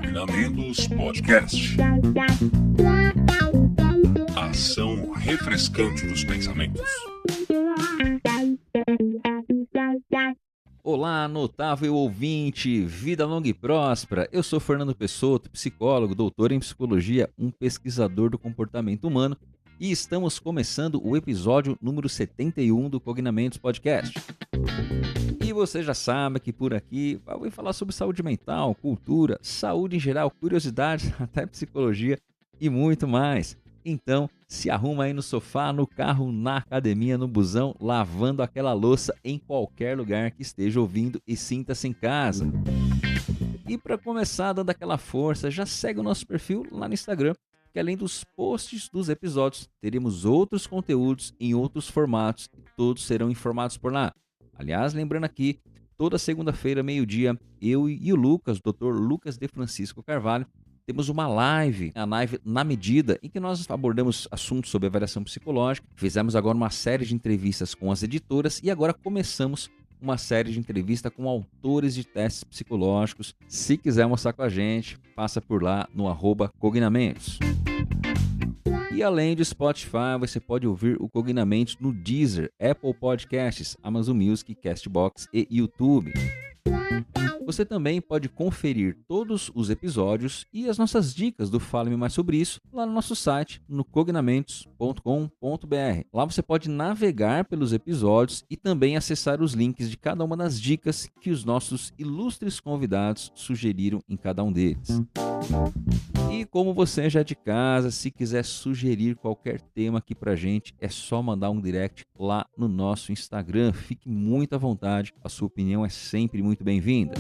Combinamentos Podcast. Ação refrescante dos pensamentos. Olá, notável ouvinte, vida longa e próspera. Eu sou Fernando Pessotto, psicólogo, doutor em psicologia, um pesquisador do comportamento humano, e estamos começando o episódio número 71 do Cognamentos Podcast. E você já sabe que por aqui eu vou falar sobre saúde mental, cultura, saúde em geral, curiosidades, até psicologia e muito mais. Então, se arruma aí no sofá, no carro, na academia, no busão, lavando aquela louça em qualquer lugar que esteja ouvindo e sinta-se em casa. E para começar dando aquela força, já segue o nosso perfil lá no Instagram, que além dos posts dos episódios, teremos outros conteúdos em outros formatos e todos serão informados por lá. Aliás, lembrando aqui, toda segunda-feira, meio-dia, eu e o Lucas, o Dr. Lucas de Francisco Carvalho, temos uma live, a live Na Medida, em que nós abordamos assuntos sobre avaliação psicológica. Fizemos agora uma série de entrevistas com as editoras e agora começamos uma série de entrevistas com autores de testes psicológicos. Se quiser mostrar com a gente, passa por lá no @Cognamentos. E além do Spotify, você pode ouvir o Cognamentos no Deezer, Apple Podcasts, Amazon Music, Castbox e YouTube. Você também pode conferir todos os episódios e as nossas dicas do Fale-me Mais Sobre Isso lá no nosso site, no cognamentos.com.br. Lá você pode navegar pelos episódios e também acessar os links de cada uma das dicas que os nossos ilustres convidados sugeriram em cada um deles. E como você já é de casa, se quiser sugerir qualquer tema aqui pra gente, é só mandar um direct lá no nosso Instagram. Fique muito à vontade, a sua opinião é sempre muito bem-vinda.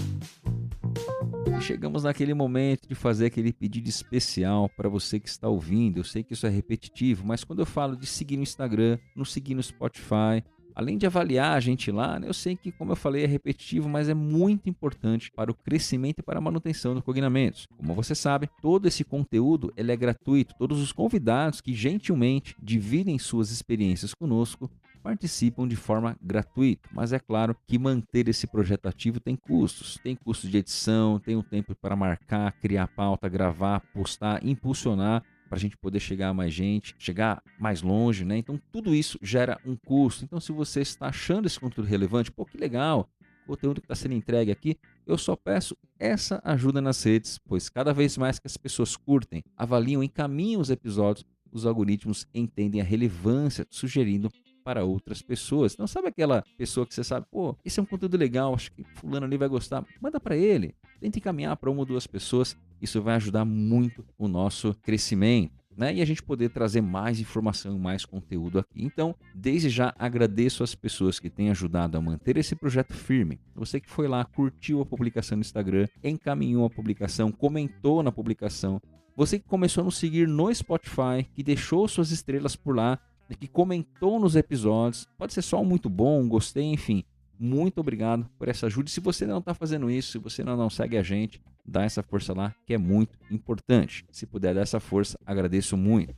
E chegamos naquele momento de fazer aquele pedido especial para você que está ouvindo. Eu sei que isso é repetitivo, mas quando eu falo de seguir no Instagram, nos seguir no Spotify, além de avaliar a gente lá, né, eu sei que, como eu falei, é repetitivo, mas é muito importante para o crescimento e para a manutenção do Cognamentos. Como você sabe, todo esse conteúdo ele é gratuito. Todos os convidados que gentilmente dividem suas experiências conosco participam de forma gratuita, mas é claro que manter esse projeto ativo tem custos de edição, tem um tempo para marcar, criar pauta, gravar, postar, impulsionar para a gente poder chegar a mais gente, chegar mais longe, né? Então tudo isso gera um custo. Então se você está achando esse conteúdo relevante, pô, que legal, o conteúdo que está sendo entregue aqui, eu só peço essa ajuda nas redes, pois cada vez mais que as pessoas curtem, avaliam, encaminham os episódios, os algoritmos entendem a relevância, sugerindo para outras pessoas. Então sabe aquela pessoa que você sabe, pô, esse é um conteúdo legal, acho que fulano ali vai gostar, manda para ele, tenta encaminhar para uma ou duas pessoas, isso vai ajudar muito o nosso crescimento, né? E a gente poder trazer mais informação, mais conteúdo aqui. Então, desde já agradeço as pessoas que têm ajudado a manter esse projeto firme. Você que foi lá, curtiu a publicação no Instagram, encaminhou a publicação, comentou na publicação, você que começou a nos seguir no Spotify, que deixou suas estrelas por lá, que comentou nos episódios, pode ser só um muito bom, um gostei, enfim, muito obrigado por essa ajuda. E se você não está fazendo isso, se você não segue a gente, dá essa força lá, que é muito importante. Se puder dar essa força, agradeço muito.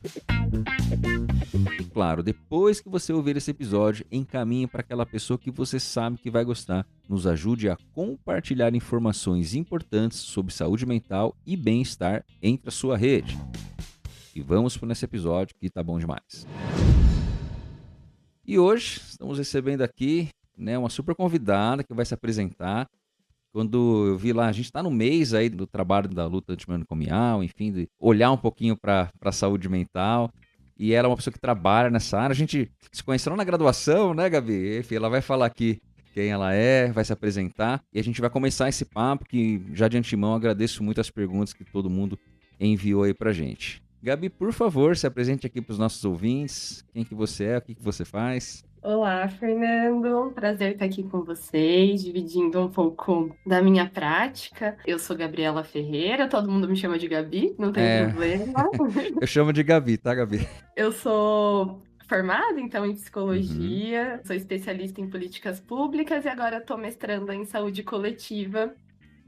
E claro, depois que você ouvir esse episódio, encaminhe para aquela pessoa que você sabe que vai gostar. Nos ajude a compartilhar informações importantes sobre saúde mental e bem-estar entre a sua rede. E vamos para esse episódio que tá bom demais. E hoje estamos recebendo aqui, né, uma super convidada que vai se apresentar. Quando eu vi lá, a gente está no mês aí do trabalho da luta antimanicomial, enfim, de olhar um pouquinho para a saúde mental. E ela é uma pessoa que trabalha nessa área. A gente se conheceu na graduação, né, Gabi? Enfim, ela vai falar aqui quem ela é, vai se apresentar. E a gente vai começar esse papo que, já de antemão, agradeço muito as perguntas que todo mundo enviou aí pra gente. Gabi, por favor, se apresente aqui para os nossos ouvintes. Quem que você é, o que você faz? Olá, Fernando. Prazer estar aqui com vocês, dividindo um pouco da minha prática. Eu sou Gabriela Ferreira, todo mundo me chama de Gabi, não tem problema. Eu chamo de Gabi, tá, Gabi? Eu sou formada, então, em Uhum. psicologia, sou especialista em políticas públicas e agora estou mestrando em saúde coletiva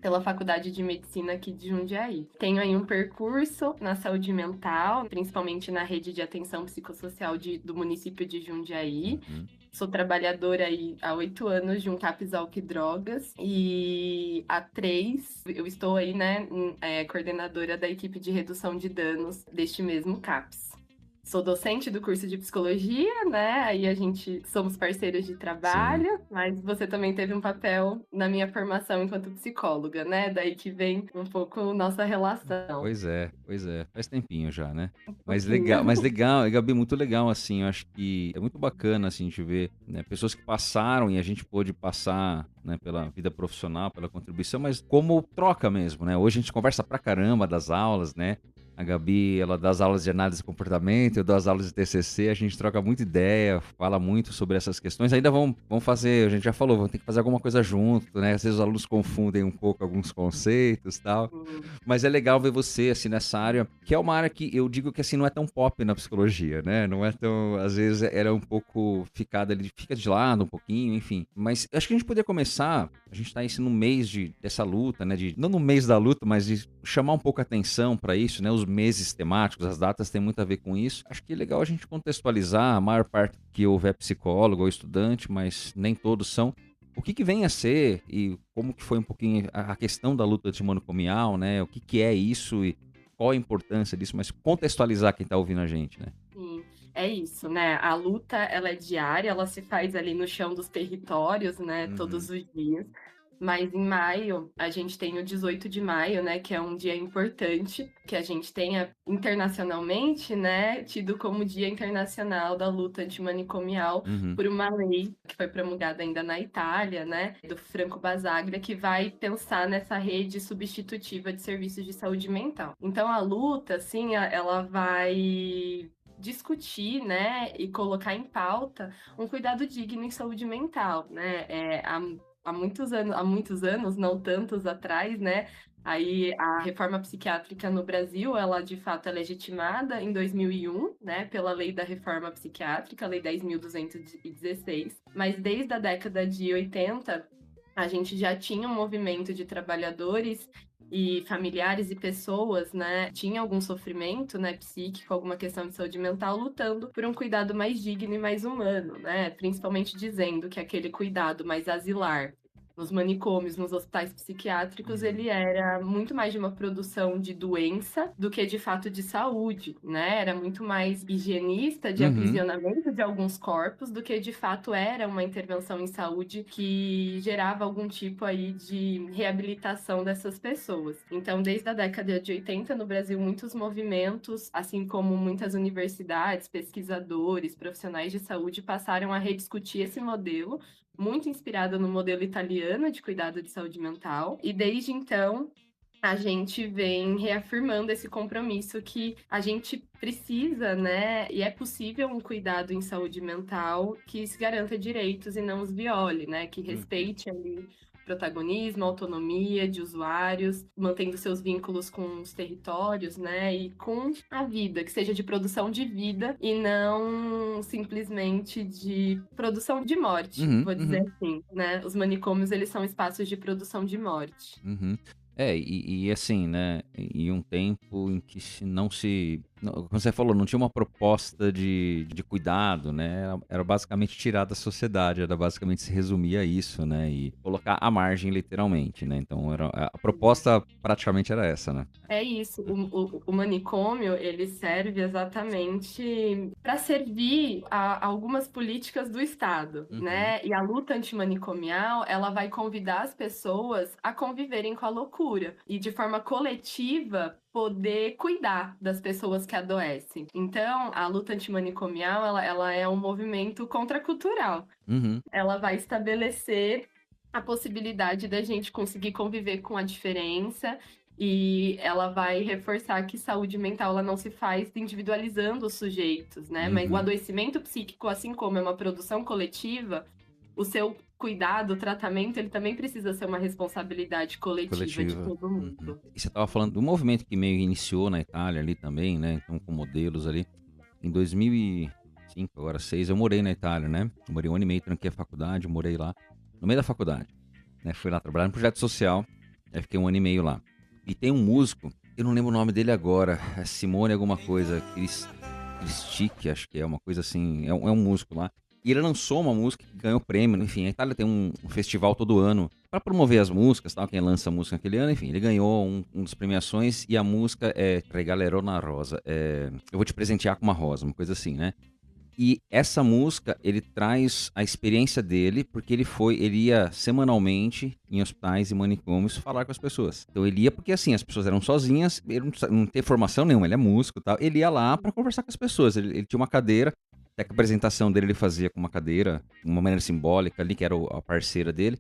pela Faculdade de Medicina aqui de Jundiaí. Tenho aí um percurso na saúde mental, principalmente na rede de atenção psicossocial do município de Jundiaí. Uhum. Sou trabalhadora aí há 8 anos de um Capzalc Drogas e há 3 eu estou aí, né, coordenadora da equipe de redução de danos deste mesmo CAPS. Sou docente do curso de psicologia, né? Aí a gente somos parceiros de trabalho, mas você também teve um papel na minha formação enquanto psicóloga, né? Daí que vem um pouco nossa relação. Pois é. Faz tempinho já, né? Mas Pouquinho. legal, Gabi, muito legal, assim. Eu acho que é muito bacana, assim, de ver, né, pessoas que passaram e a gente pôde passar, né, pela vida profissional, pela contribuição, mas como troca mesmo, né? Hoje a gente conversa pra caramba das aulas, né? A Gabi, ela dá as aulas de análise de comportamento, eu dou as aulas de TCC, a gente troca muita ideia, fala muito sobre essas questões. Ainda vamos fazer, a gente já falou, vamos ter que fazer alguma coisa junto, né? Às vezes os alunos confundem um pouco alguns conceitos e tal. Mas é legal ver você, assim, nessa área, que é uma área que eu digo que, assim, não é tão pop na psicologia, né? Não é tão... Às vezes ela é um pouco ficada ali, fica de lado um pouquinho, enfim. Mas acho que a gente poderia começar, a gente tá aí no mês dessa luta, né? Não no mês da luta, mas de chamar um pouco a atenção para isso, né? Os meses temáticos, as datas têm muito a ver com isso. Acho que é legal a gente contextualizar, a maior parte que houve é psicólogo ou estudante, mas nem todos são. O que vem a ser e como que foi um pouquinho a questão da luta antimanicomial, né? O que é isso e qual a importância disso, mas contextualizar quem tá ouvindo a gente, né? Sim, é isso, né? A luta, ela é diária, ela se faz ali no chão dos territórios, né? Todos os dias. Mas em maio, a gente tem o 18 de maio, né? Que é um dia importante, que a gente tenha internacionalmente, né? Tido como Dia Internacional da Luta Antimanicomial por uma lei que foi promulgada ainda na Itália, né? Do Franco Basaglia, que vai pensar nessa rede substitutiva de serviços de saúde mental. Então, a luta, assim, ela vai discutir, né, e colocar em pauta um cuidado digno em saúde mental, né? Há muitos anos, não tantos atrás, né? Aí a reforma psiquiátrica no Brasil, ela de fato é legitimada em 2001, né, pela Lei da Reforma Psiquiátrica, a Lei 10.216. Mas desde a década de 80, a gente já tinha um movimento de trabalhadores e familiares e pessoas, né, tinha algum sofrimento, né, psíquico, alguma questão de saúde mental, lutando por um cuidado mais digno e mais humano, né, principalmente dizendo que aquele cuidado mais asilar nos manicômios, nos hospitais psiquiátricos, ele era muito mais de uma produção de doença do que de fato de saúde, né? Era muito mais higienista de aprisionamento de alguns corpos do que de fato era uma intervenção em saúde que gerava algum tipo aí de reabilitação dessas pessoas. Então, desde a década de 80 no Brasil, muitos movimentos, assim como muitas universidades, pesquisadores, profissionais de saúde passaram a rediscutir esse modelo, muito inspirada no modelo italiano de cuidado de saúde mental. E desde então, a gente vem reafirmando esse compromisso que a gente precisa, né? E é possível um cuidado em saúde mental que se garanta direitos e não os viole, né? Que respeite ali protagonismo, autonomia de usuários, mantendo seus vínculos com os territórios, né, e com a vida, que seja de produção de vida e não simplesmente de produção de morte, vou dizer assim, né? Os manicômios, eles são espaços de produção de morte. E assim, né, em um tempo em que como você falou, não tinha uma proposta de cuidado, né, era basicamente tirar da sociedade, era basicamente se resumir a isso, né, e colocar à margem literalmente, né, então a proposta praticamente era essa, né. É isso, o manicômio, ele serve exatamente para servir a algumas políticas do Estado, né, e a luta antimanicomial, ela vai convidar as pessoas a conviverem com a loucura e de forma coletiva poder cuidar das pessoas que adoecem. Então, a luta antimanicomial, ela é um movimento contracultural. Ela vai estabelecer a possibilidade da gente conseguir conviver com a diferença e ela vai reforçar que saúde mental ela não se faz individualizando os sujeitos, né? Mas o adoecimento psíquico, assim como é uma produção coletiva, o seu cuidado, o tratamento, ele também precisa ser uma responsabilidade coletiva. De todo mundo. E você estava falando do movimento que meio iniciou na Itália ali também, né? Então, com modelos ali. Em 2005, agora 2006, eu morei na Itália, né? Eu morei 1 ano e meio, tranquei a faculdade, morei lá, no meio da faculdade, né? Fui lá trabalhar no projeto social, aí fiquei 1 ano e meio lá. E tem um músico, eu não lembro o nome dele agora, é Simone alguma coisa, Cristic, acho que é uma coisa assim, é um músico lá. E ele lançou uma música que ganhou prêmio, enfim, a Itália tem um festival todo ano para promover as músicas, tal, quem lança a música naquele ano, enfim, ele ganhou um das premiações e a música é Regalerò una rosa, eu vou te presentear com uma rosa, uma coisa assim, né? E essa música, ele traz a experiência dele, porque ele ia semanalmente em hospitais e manicômios falar com as pessoas. Então ele ia porque, assim, as pessoas eram sozinhas, ele não tem formação nenhuma, ele é músico e tal. Ele ia lá para conversar com as pessoas. Ele tinha uma cadeira, até que a apresentação dele ele fazia com uma cadeira, de uma maneira simbólica ali, que era a parceira dele.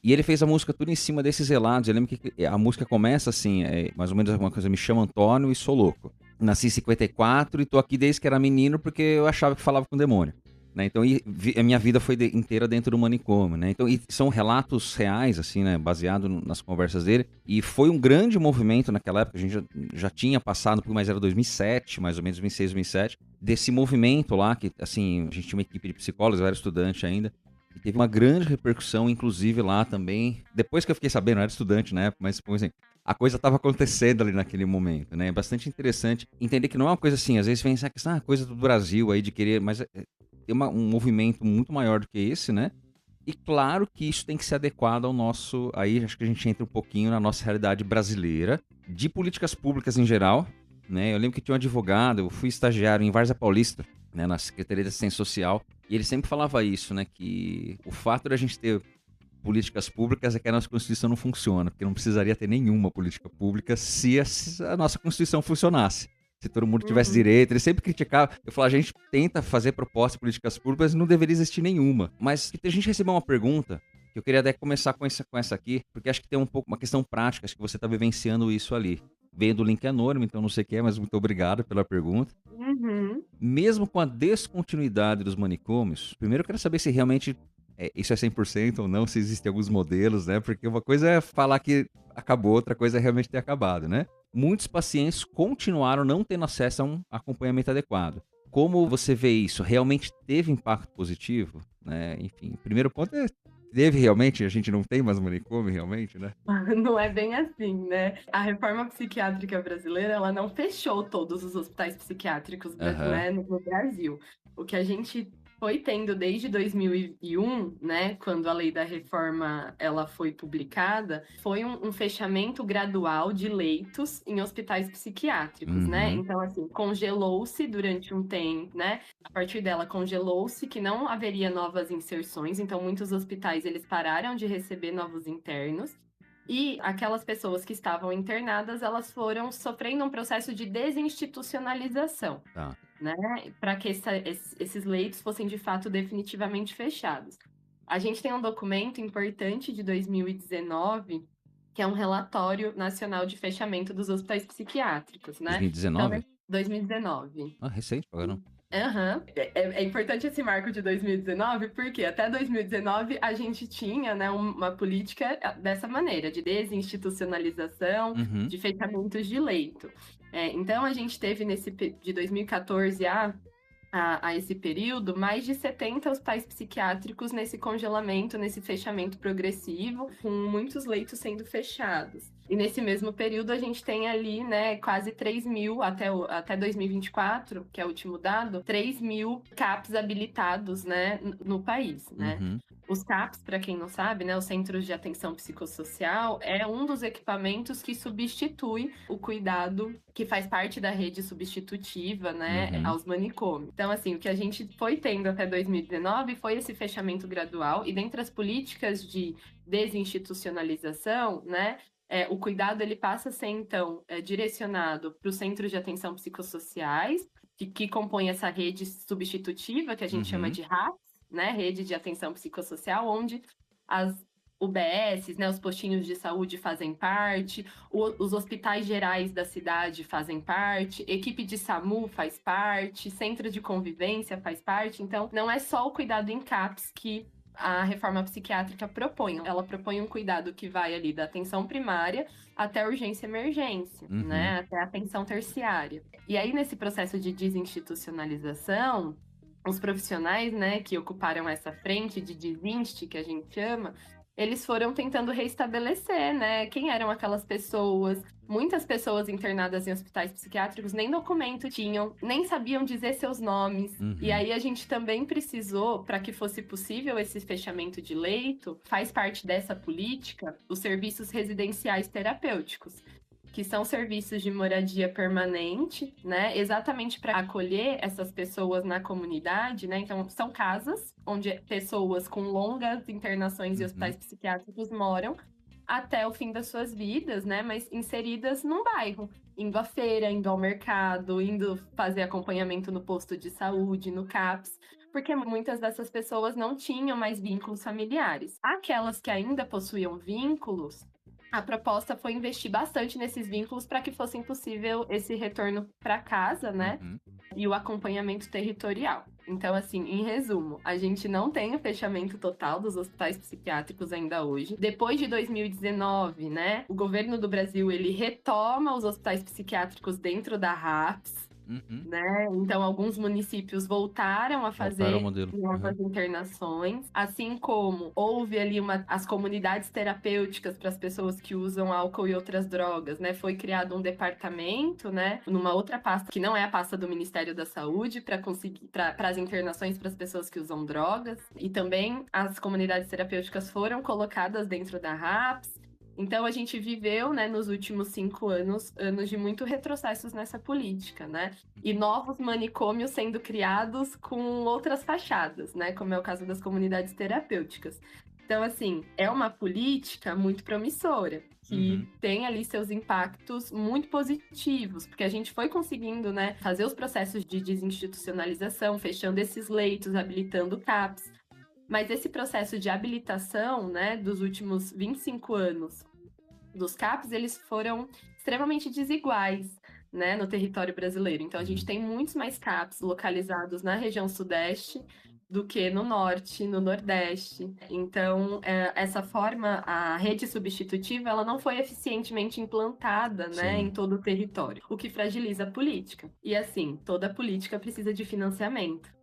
E ele fez a música tudo em cima desses relatos. Eu lembro que a música começa assim, mais ou menos alguma coisa, me chamo Antônio e sou louco. Nasci em 54 e tô aqui desde que era menino porque eu achava que falava com o demônio. Né? Então, a minha vida foi inteira dentro do manicômio, né? Então, são relatos reais, assim, né? Baseado nas conversas dele. E foi um grande movimento naquela época. A gente já tinha passado, mas era 2007, mais ou menos, 2006, 2007. Desse movimento lá, que, assim, a gente tinha uma equipe de psicólogos, eu era estudante ainda. E teve uma grande repercussão, inclusive, lá também. Depois que eu fiquei sabendo, eu era estudante na época, mas, assim, a coisa estava acontecendo ali naquele momento, né? É bastante interessante entender que não é uma coisa assim, às vezes vem essa questão, coisa do Brasil aí de querer, mas tem um movimento muito maior do que esse, né? E claro que isso tem que ser adequado ao nosso, aí acho que a gente entra um pouquinho na nossa realidade brasileira, de políticas públicas em geral, né? Eu lembro que tinha um advogado, eu fui estagiário em Várzea Paulista, né, na Secretaria de Assistência Social, e ele sempre falava isso, né, que o fato de a gente ter políticas públicas é que a nossa Constituição não funciona, porque não precisaria ter nenhuma política pública se a nossa Constituição funcionasse. Se todo mundo tivesse direito, ele sempre criticava. Eu falava, a gente tenta fazer propostas de políticas públicas e não deveria existir nenhuma. Mas a gente recebeu uma pergunta, que eu queria até começar com essa aqui, porque acho que tem um pouco uma questão prática, acho que você está vivenciando isso ali. Veio do link anônimo, então não sei o que é, mas muito obrigado pela pergunta. Mesmo com a descontinuidade dos manicômios, primeiro eu quero saber se realmente isso é 100% ou não, se existem alguns modelos, né? Porque uma coisa é falar que acabou, outra coisa é realmente ter acabado, né? Muitos pacientes continuaram não tendo acesso a um acompanhamento adequado. Como você vê isso? Realmente teve impacto positivo? Né? Enfim, o primeiro ponto é teve realmente, a gente não tem mais manicômio realmente, né? Não é bem assim, né? A reforma psiquiátrica brasileira, ela não fechou todos os hospitais psiquiátricos, né, no Brasil. O que a gente foi tendo desde 2001, né, quando a lei da reforma ela foi publicada, foi um fechamento gradual de leitos em hospitais psiquiátricos, né? Então, assim, congelou-se durante um tempo, né? A partir dela, congelou-se que não haveria novas inserções, então muitos hospitais, eles pararam de receber novos internos. E aquelas pessoas que estavam internadas, elas foram sofrendo um processo de desinstitucionalização. Tá. Né, para que esses leitos fossem de fato definitivamente fechados. A gente tem um documento importante de 2019, que é um relatório nacional de fechamento dos hospitais psiquiátricos, né? 2019? Então, 2019. Ah, recente, pagando. É importante esse marco de 2019, porque até 2019 a gente tinha, né, uma política dessa maneira, de desinstitucionalização, de fechamentos de leito. Então, a gente teve de 2014 a esse período, mais de 70 hospitais psiquiátricos nesse congelamento, nesse fechamento progressivo, com muitos leitos sendo fechados. E nesse mesmo período a gente tem ali, né, quase 3 mil, até 2024, que é o último dado, 3 mil CAPs habilitados, né, no país, né? Os CAPs, para quem não sabe, né, os Centros de Atenção Psicossocial, é um dos equipamentos que substitui o cuidado que faz parte da rede substitutiva, né, aos manicômios. Então, assim, o que a gente foi tendo até 2019 foi esse fechamento gradual, e dentre as políticas de desinstitucionalização, né, o cuidado ele passa a ser, então, direcionado para os centros de atenção psicossociais, que compõem essa rede substitutiva, que a gente chama de RAPS, né, Rede de Atenção Psicossocial, onde as UBSs, né, os postinhos de saúde fazem parte, os hospitais gerais da cidade fazem parte, equipe de SAMU faz parte, centro de convivência faz parte. Então, não é só o cuidado em CAPS que a reforma psiquiátrica propõe. Ela propõe um cuidado que vai ali da atenção primária até a urgência e emergência, né, até a atenção terciária. E aí, nesse processo de desinstitucionalização, os profissionais, né, que ocuparam essa frente de desinste, que a gente chama, eles foram tentando reestabelecer, né, quem eram aquelas pessoas. Muitas pessoas internadas em hospitais psiquiátricos nem documento tinham, nem sabiam dizer seus nomes. E aí a gente também precisou, para que fosse possível esse fechamento de leito, faz parte dessa política, os serviços residenciais terapêuticos, que são serviços de moradia permanente, né? Exatamente para acolher essas pessoas na comunidade, né? Então, são casas onde pessoas com longas internações em hospitais psiquiátricos moram até o fim das suas vidas, né? Mas inseridas num bairro, indo à feira, indo ao mercado, indo fazer acompanhamento no posto de saúde, no CAPS, porque muitas dessas pessoas não tinham mais vínculos familiares. Aquelas que ainda possuíam vínculos, a proposta foi investir bastante nesses vínculos para que fosse possível esse retorno para casa, né? E o acompanhamento territorial. Então, assim, em resumo, a gente não tem o fechamento total dos hospitais psiquiátricos ainda hoje. Depois de 2019, né, o governo do Brasil, ele retoma os hospitais psiquiátricos dentro da RAPS, né? Então, alguns municípios voltaram a fazer novas internações, assim como houve ali as comunidades terapêuticas para as pessoas que usam álcool e outras drogas, né? Foi criado um departamento, né, numa outra pasta, que não é a pasta do Ministério da Saúde, para as internações para as pessoas que usam drogas. E também as comunidades terapêuticas foram colocadas dentro da RAPS. Então, a gente viveu, né, nos últimos 5 anos de muito retrocessos nessa política, né? E novos manicômios sendo criados com outras fachadas, né? Como é o caso das comunidades terapêuticas. Então, assim, é uma política muito promissora, que tem ali seus impactos muito positivos, porque a gente foi conseguindo, né, fazer os processos de desinstitucionalização, fechando esses leitos, habilitando CAPS. Mas esse processo de habilitação, né, dos últimos 25 anos dos CAPs, eles foram extremamente desiguais, né, no território brasileiro. Então, a gente tem muitos mais CAPs localizados na região sudeste do que no norte, no nordeste. Então, essa forma, a rede substitutiva, ela não foi eficientemente implantada, né, em todo o território, o que fragiliza a política. E, assim, toda política precisa de financiamento.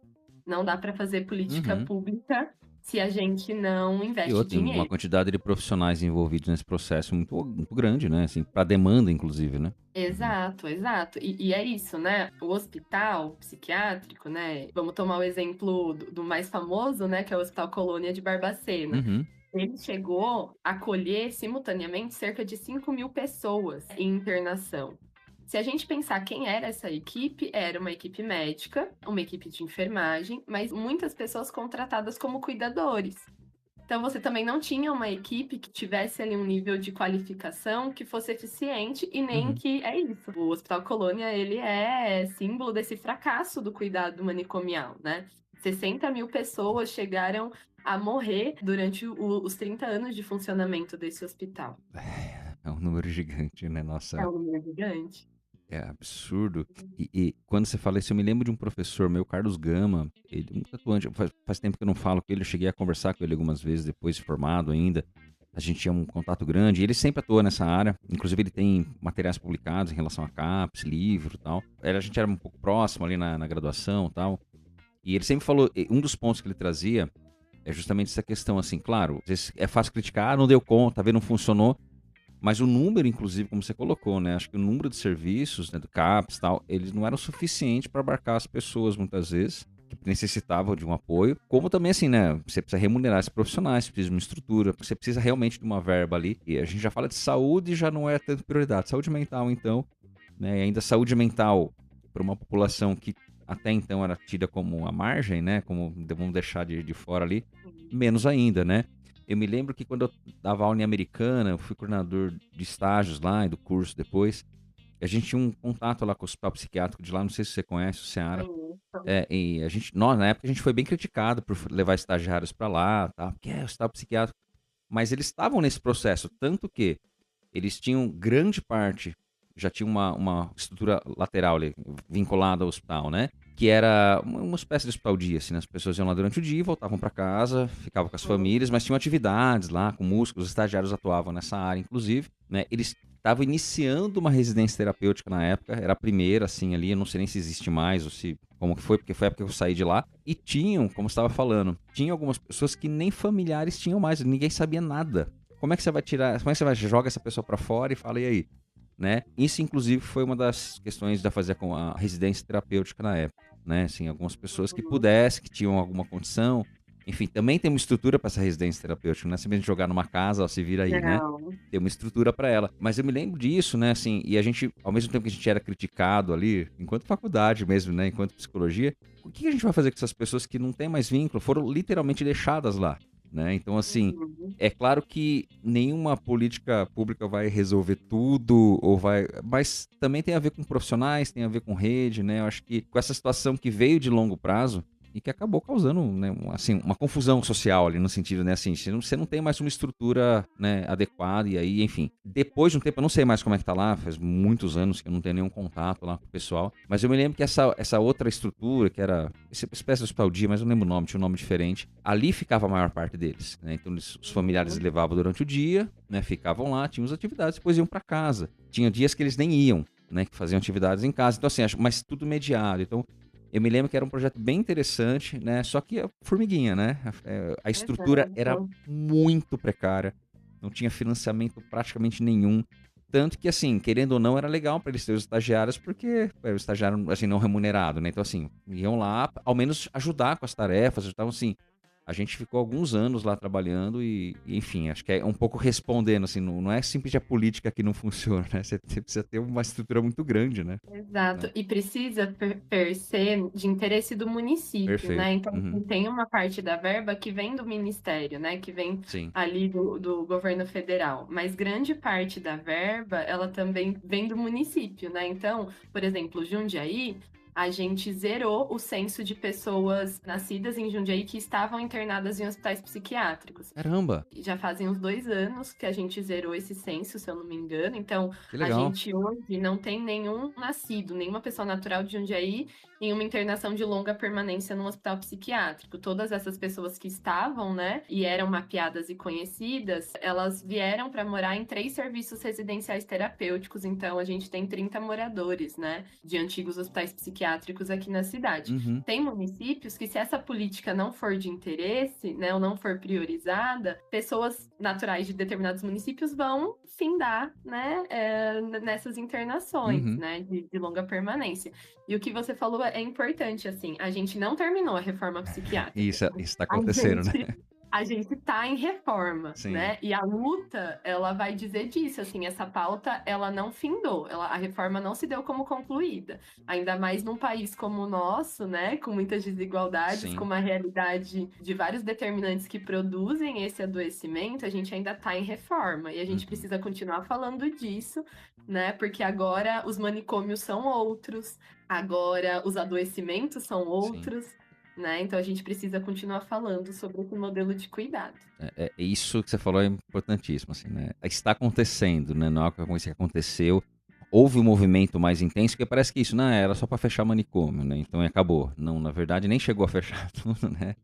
Não dá para fazer política pública se a gente não investe Tem dinheiro. uma quantidade de profissionais envolvidos nesse processo muito grande, né? Assim, para demanda, inclusive, né? Exato, exato. E é isso, né? O hospital psiquiátrico, né? Vamos tomar o exemplo do mais famoso, né? Que é o Hospital Colônia de Barbacena. Ele chegou a acolher simultaneamente cerca de 5.000 pessoas em internação. Se a gente pensar quem era essa equipe, era uma equipe médica, uma equipe de enfermagem, mas muitas pessoas contratadas como cuidadores. Então, você também não tinha uma equipe que tivesse ali um nível de qualificação que fosse eficiente e nem que é isso. O Hospital Colônia, ele é símbolo desse fracasso do cuidado manicomial, né? 60.000 pessoas chegaram a morrer durante os 30 anos de funcionamento desse hospital. É um número gigante, né? Nossa. É um número gigante. É absurdo. E quando você fala isso, eu me lembro de um professor meu, Carlos Gama, ele um tatuante, faz tempo que eu não falo com ele, eu cheguei a conversar com ele algumas vezes, depois de formado ainda. A gente tinha um contato grande, e ele sempre atua nessa área, inclusive ele tem materiais publicados em relação a CAPS, livro e tal. A gente era um pouco próximo ali na graduação e tal. E ele sempre falou, um dos pontos que ele trazia é justamente essa questão, assim, claro, às vezes é fácil criticar, não deu conta, tá vendo, não funcionou. Mas o número, inclusive, como você colocou, né? Acho que o número de serviços, né, do CAPS e tal, eles não eram suficientes para abarcar as pessoas, muitas vezes, que necessitavam de um apoio. Como também, assim, né? Você precisa remunerar esses profissionais, você precisa de uma estrutura, você precisa realmente de uma verba ali. E a gente já fala de saúde e já não é tanto prioridade. Saúde mental, então, né? E ainda saúde mental para uma população que até então era tida como a margem, né? Como vamos deixar de fora ali, menos ainda, né? Eu me lembro que quando eu dava aula em Americana, eu fui coordenador de estágios lá e do curso depois. A gente tinha um contato lá com o hospital psiquiátrico de lá, não sei se você conhece, o Ceará. E nós, na época, a gente foi bem criticado por levar estagiários para lá, tá? Porque é o hospital psiquiátrico. Mas eles estavam nesse processo, tanto que eles tinham grande parte, já tinha uma estrutura lateral ali, vinculada ao hospital, né? Que era uma espécie de hospital dia, assim, né? As pessoas iam lá durante o dia, voltavam para casa, ficavam com as famílias, mas tinham atividades lá com músicos, os estagiários atuavam nessa área, inclusive, né? Eles estava iniciando uma residência terapêutica na época, era a primeira, assim, ali, eu não sei nem se existe mais ou se como que foi, porque foi a época que eu saí de lá. E tinham, como você estava falando, tinha algumas pessoas que nem familiares tinham mais, ninguém sabia nada. Como é que você vai tirar, como é que você vai joga essa pessoa para fora e fala, e aí? Né? Isso, inclusive, foi uma das questões da fazer com a residência terapêutica na época, né? Assim, algumas pessoas que pudessem, que tinham alguma condição. Enfim, também tem uma estrutura para essa residência terapêutica, não é simplesmente jogar numa casa, ó, se vira aí, né? Não. Tem uma estrutura para ela. Mas eu me lembro disso, né? Assim, e a gente, ao mesmo tempo que a gente era criticado ali, enquanto faculdade mesmo, né? Enquanto psicologia, o que a gente vai fazer com essas pessoas que não têm mais vínculo, foram literalmente deixadas lá? Né? Então, assim, é claro que nenhuma política pública vai resolver tudo, ou vai, mas também tem a ver com profissionais, tem a ver com rede, né? Eu acho que com essa situação que veio de longo prazo e que acabou causando, né, assim, uma confusão social ali no sentido, né, assim, você não tem mais uma estrutura, né, adequada e aí, enfim, depois de um tempo, eu não sei mais como é que tá lá, faz muitos anos que eu não tenho nenhum contato lá com o pessoal, mas eu me lembro que essa outra estrutura, que era essa espécie de hospital dia, mas eu não lembro o nome, tinha um nome diferente, ali ficava a maior parte deles, né, então os familiares levavam durante o dia, né, ficavam lá, tinham as atividades, depois iam para casa, tinha dias que eles nem iam, né, que faziam atividades em casa, então assim, mas tudo mediado, então eu me lembro que era um projeto bem interessante, né? Só que a formiguinha, né? A estrutura era muito precária, não tinha financiamento praticamente nenhum. Tanto que, assim, querendo ou não, era legal para eles terem os estagiários, porque era o estagiário, assim, não remunerado, né? Então, assim, iam lá, ao menos ajudar com as tarefas, ajudavam, assim. A gente ficou alguns anos lá trabalhando e, enfim, acho que é um pouco respondendo, assim, não é simplesmente a política que não funciona, né? Você precisa ter uma estrutura muito grande, né? Exato, Né? e precisa per se de interesse do município, Perfeito. né? Então, tem uma parte da verba que vem do ministério, né? Que vem Sim. ali do governo federal, mas grande parte da verba, ela também vem do município, né? Então, por exemplo, Jundiaí, a gente zerou o censo de pessoas nascidas em Jundiaí que estavam internadas em hospitais psiquiátricos. Caramba! Já fazem uns 2 anos que a gente zerou esse censo, se eu não me engano. Então, Que a legal. gente hoje não tem nenhum nascido, nenhuma pessoa natural de Jundiaí em uma internação de longa permanência num hospital psiquiátrico. Todas essas pessoas que estavam, né, e eram mapeadas e conhecidas, elas vieram para morar em 3 serviços residenciais terapêuticos. Então, a gente tem 30 moradores, né, de antigos hospitais psiquiátricos aqui na cidade. Tem municípios que, se essa política não for de interesse, né, ou não for priorizada, pessoas naturais de determinados municípios vão findar, né, nessas internações, né, de longa permanência. E o que você falou é importante, assim, a gente não terminou a reforma psiquiátrica. Isso está acontecendo, né? A gente tá em reforma, Sim. né? E a luta, ela vai dizer disso, assim, essa pauta, ela não findou, a reforma não se deu como concluída. Ainda mais num país como o nosso, né? Com muitas desigualdades, Sim. com uma realidade de vários determinantes que produzem esse adoecimento, a gente ainda tá em reforma. E a gente precisa continuar falando disso, né? Porque agora os manicômios são outros, agora os adoecimentos são outros. Sim. Né? Então a gente precisa continuar falando sobre esse modelo de cuidado. Isso que você falou é importantíssimo, assim, né? Está acontecendo, né? Não é uma coisa que aconteceu. Houve um movimento mais intenso, porque parece que isso não era só para fechar manicômio, né? Então acabou. Não, na verdade, nem chegou a fechar tudo, né?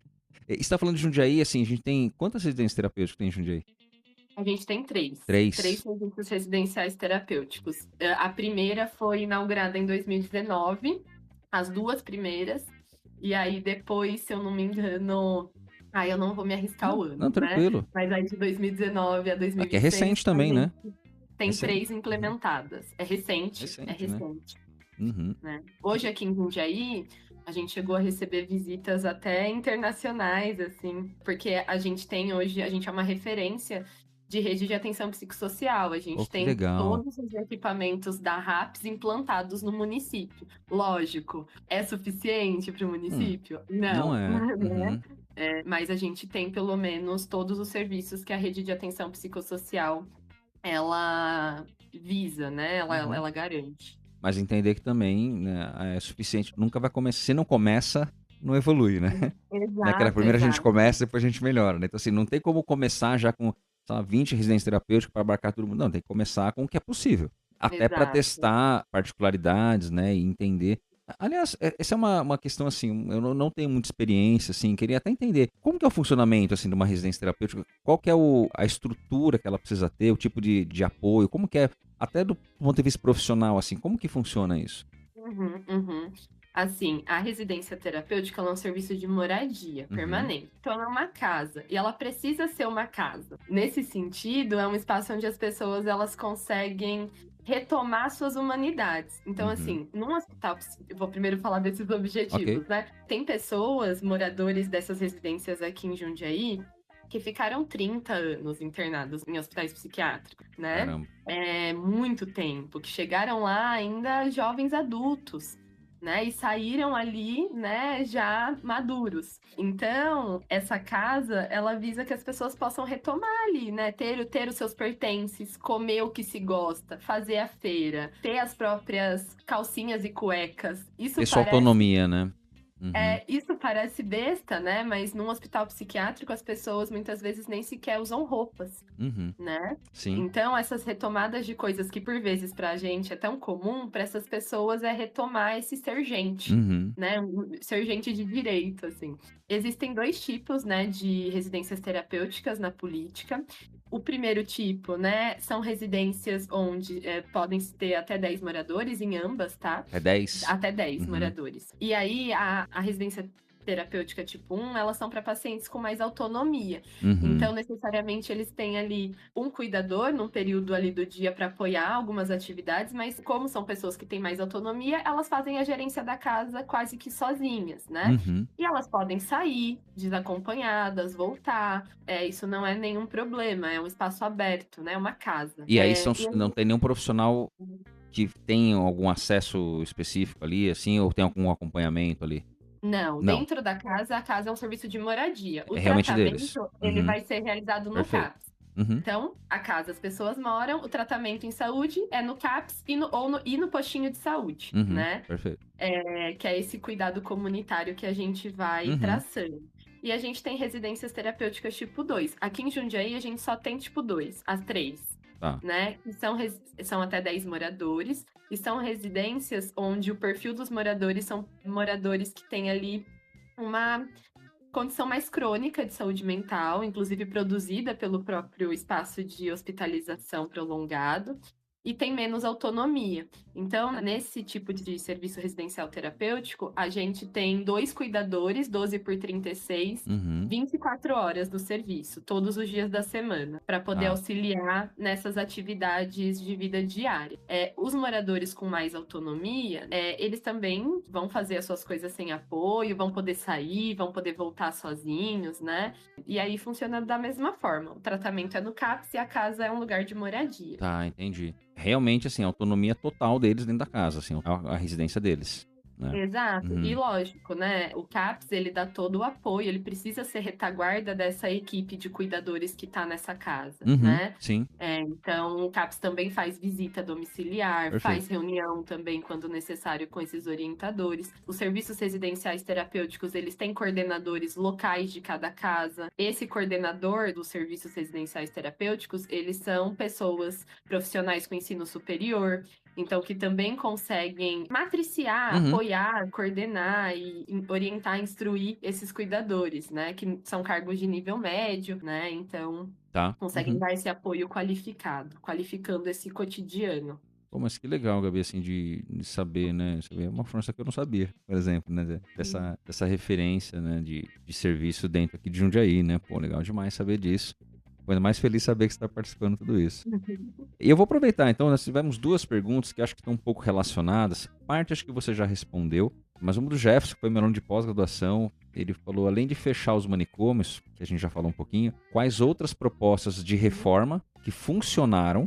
E você está falando de Jundiaí, assim, a gente tem quantas residências terapêuticas tem em Jundiaí? A gente tem 3. 3 serviços residenciais terapêuticos. A primeira foi inaugurada em 2019, as 2 primeiras. E aí depois, se eu não me engano, eu não vou me arriscar o ano, não, tranquilo. Né? Mas aí de 2019 a 2026... Que é recente também, né? Tem 3 implementadas. É recente. É recente. Né? Hoje aqui em Jundiaí, a gente chegou a receber visitas até internacionais, assim, porque a gente é uma referência de rede de atenção psicossocial. A gente tem todos os equipamentos da RAPS implantados no município. Lógico, é suficiente para o município? Não é. Mas a gente tem, pelo menos, todos os serviços que a rede de atenção psicossocial ela visa, né? Ela garante. Mas entender que também, né, é suficiente. Nunca vai começar. Se não começa, não evolui, né? Exato. Primeiro a gente começa, depois a gente melhora, né? Então, assim, não tem como começar já com 20 residências terapêuticas para abarcar todo mundo. Não, tem que começar com o que é possível. Até para testar particularidades, né? E entender. Aliás, essa é uma questão, assim, eu não tenho muita experiência, assim, queria até entender como que é o funcionamento, assim, de uma residência terapêutica, qual que é a estrutura que ela precisa ter, o tipo de apoio, como que é Até do ponto de vista profissional, assim, como que funciona isso? Uhum, uhum. Assim, a residência terapêutica ela é um serviço de moradia Uhum, permanente. Então, ela é uma casa e ela precisa ser uma casa. Nesse sentido, é um espaço onde as pessoas elas conseguem retomar suas humanidades. Então, uhum. assim, num hospital, eu vou primeiro falar desses Ok, objetivos, né? Tem pessoas, moradores dessas residências aqui em Jundiaí, que ficaram 30 anos internados em hospitais psiquiátricos, né? caramba. É muito tempo, que chegaram lá ainda jovens adultos, né? E saíram ali, né, já maduros. Então, essa casa, ela visa que as pessoas possam retomar ali, né? Ter os seus pertences, comer o que se gosta, fazer a feira, ter as próprias calcinhas e cuecas. Ter sua autonomia, né? Uhum, Isso parece besta, né? Mas num hospital psiquiátrico as pessoas muitas vezes nem sequer usam roupas, uhum. né? Sim. Então, essas retomadas de coisas que por vezes pra gente é tão comum, para essas pessoas é retomar esse ser gente, Uhum, né? Ser gente de direito, assim. Existem dois tipos, né, de residências terapêuticas na política. O primeiro tipo, né, são residências onde podem ter até 10 moradores, em ambas, tá? é 10. Até 10 Uhum, moradores. E aí, a residência terapêutica tipo 1, elas são para pacientes com mais autonomia. uhum. Então, necessariamente, eles têm ali um cuidador num período ali do dia para apoiar algumas atividades, mas como são pessoas que têm mais autonomia, elas fazem a gerência da casa quase que sozinhas, né? Uhum. E elas podem sair desacompanhadas, voltar. Isso não é nenhum problema, é um espaço aberto, né? Uma casa. E aí não E tem nenhum profissional que tem algum acesso específico ali, assim, ou tem algum acompanhamento ali? Não, Não, dentro da casa, a casa é um serviço de moradia. O é realmente deles. tratamento, ele Uhum, vai ser realizado no perfeito. CAPS. Uhum, Então, a casa, as pessoas moram, o tratamento em saúde é no CAPS e no postinho de saúde, uhum, né? perfeito. Que é esse cuidado comunitário que a gente vai Uhum, traçando. E a gente tem residências terapêuticas tipo 2. Aqui em Jundiaí, a gente só tem tipo 2, as 3, tá. né? Que são até 10 moradores. E são residências onde o perfil dos moradores são moradores que têm ali uma condição mais crônica de saúde mental, inclusive produzida pelo próprio espaço de hospitalização prolongado, e tem menos autonomia. Então, nesse tipo de serviço residencial terapêutico, a gente tem 2 cuidadores, 12 por 36, Uhum, 24 horas do serviço, todos os dias da semana, para poder tá. auxiliar nessas atividades de vida diária. Os moradores com mais autonomia, eles também vão fazer as suas coisas sem apoio, vão poder sair, vão poder voltar sozinhos, né? E aí funciona da mesma forma. O tratamento é no CAPS e a casa é um lugar de moradia. Tá, entendi. Realmente, assim, autonomia total deles dentro da casa, assim, a residência deles, né? Exato. E Uhum, lógico, né? O CAPS, ele dá todo o apoio, ele precisa ser retaguarda dessa equipe de cuidadores que está nessa casa, uhum, né? sim, Então, o CAPS também faz visita domiciliar, perfeito. faz reunião também, quando necessário, com esses orientadores. Os serviços residenciais terapêuticos, eles têm coordenadores locais de cada casa. Esse coordenador dos serviços residenciais terapêuticos, eles são pessoas profissionais com ensino superior, então que também conseguem matriciar, Uhum, apoiar, coordenar e orientar, instruir esses cuidadores, né? Que são cargos de nível médio, né? Então tá. conseguem Uhum. dar esse apoio qualificado, qualificando esse cotidiano. Pô, mas que legal, Gabi, assim, de saber, né? Saber uma força que eu não sabia, por exemplo, né? Dessa referência, né? De serviço dentro aqui de Jundiaí, né? Pô, legal demais saber disso. Tô ainda mais feliz de saber que você está participando de tudo isso. E eu vou aproveitar, então, nós tivemos duas perguntas que acho que estão um pouco relacionadas. Parte acho que você já respondeu, mas uma do Jefferson, que foi meu aluno de pós-graduação, ele falou, além de fechar os manicômios, que a gente já falou um pouquinho, quais outras propostas de reforma que funcionaram?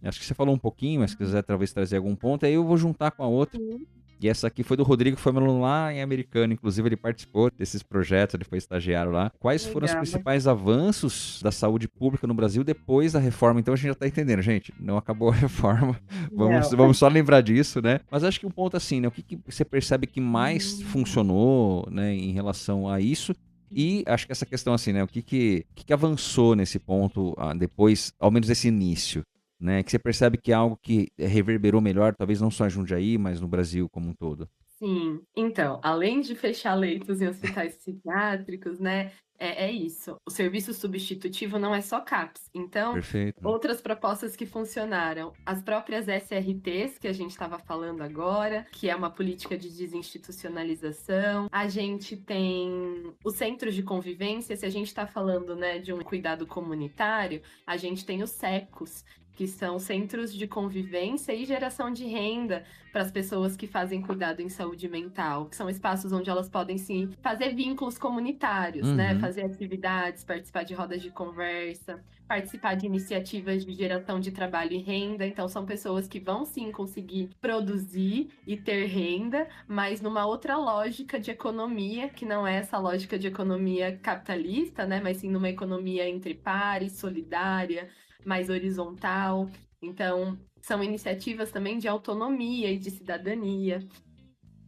Acho que você falou um pouquinho, mas se quiser talvez trazer algum ponto, aí eu vou juntar com a outra. Sim, E essa aqui foi do Rodrigo, que foi meu aluno lá em Americana. Inclusive, ele participou desses projetos, ele foi estagiário lá. Quais foram os legal. principais avanços da saúde pública no Brasil depois da reforma? Então a gente já tá entendendo, gente. Não acabou a reforma. Vamos, Não. vamos só lembrar disso, né? Mas acho que um ponto assim, né? O que você percebe que mais Hum. funcionou, né, em relação a isso? E acho que essa questão assim, né? O que avançou nesse ponto depois, ao menos esse início? Né, que você percebe que é algo que reverberou melhor, talvez não só em Jundiaí, mas no Brasil como um todo. Sim, então, além de fechar leitos em hospitais psiquiátricos, né, é isso. O serviço substitutivo não é só CAPS. Então, Perfeito. outras propostas que funcionaram, as próprias SRTs, que a gente estava falando agora, que é uma política de desinstitucionalização. A gente tem os centros de convivência, se a gente está falando, né, de um cuidado comunitário, a gente tem os SECOS, que são centros de convivência e geração de renda para as pessoas que fazem cuidado em saúde mental, que são espaços onde elas podem sim fazer vínculos comunitários, né? Fazer atividades, participar de rodas de conversa, participar de iniciativas de geração de trabalho e renda. Então, são pessoas que vão sim conseguir produzir e ter renda, mas numa outra lógica de economia, que não é essa lógica de economia capitalista, né? Mas sim numa economia entre pares, solidária, mais horizontal. Então, são iniciativas também de autonomia e de cidadania.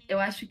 Eu acho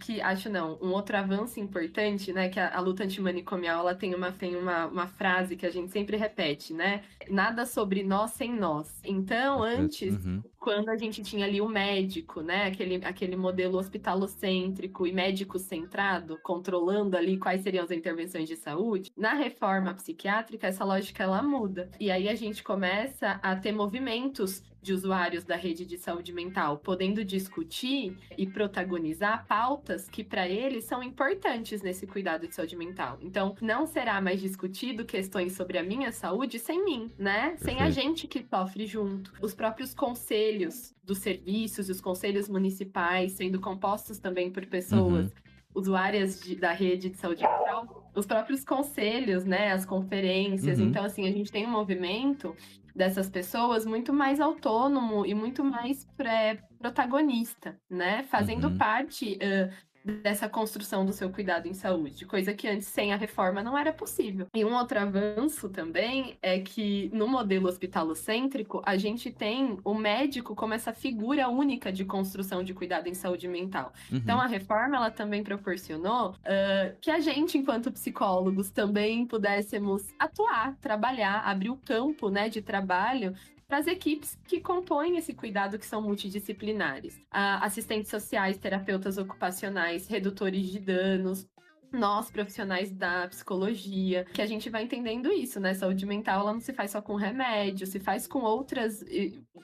não, um outro avanço importante, né, que a luta antimanicomial, ela tem uma frase que a gente sempre repete, né? Nada sobre nós sem nós. Então, antes, quando a gente tinha ali o médico, né, aquele modelo hospitalocêntrico e médico-centrado, controlando ali quais seriam as intervenções de saúde, na reforma psiquiátrica, essa lógica, ela muda. E aí a gente começa a ter movimentos de usuários da rede de saúde mental, podendo discutir e protagonizar pautas que para eles são importantes nesse cuidado de saúde mental. Então, não será mais discutido questões sobre a minha saúde sem mim, né? Sem a gente que sofre junto. Os próprios conselhos dos serviços, os conselhos municipais sendo compostos também por pessoas usuárias da rede de saúde mental, os próprios conselhos, né, as conferências. Então, assim, a gente tem um movimento dessas pessoas muito mais autônomo e muito mais protagonista, né? Fazendo parte dessa construção do seu cuidado em saúde, coisa que antes, sem a reforma, não era possível. E um outro avanço também é que no modelo hospitalocêntrico, a gente tem o médico como essa figura única de construção de cuidado em saúde mental. Então, a reforma, ela também proporcionou que a gente, enquanto psicólogos, também pudéssemos atuar, trabalhar, abrir o campo, né, de trabalho para as equipes que compõem esse cuidado, que são multidisciplinares. Assistentes sociais, terapeutas ocupacionais, redutores de danos, nós, profissionais da psicologia, que a gente vai entendendo isso, né? Saúde mental, ela não se faz só com remédio, se faz com outras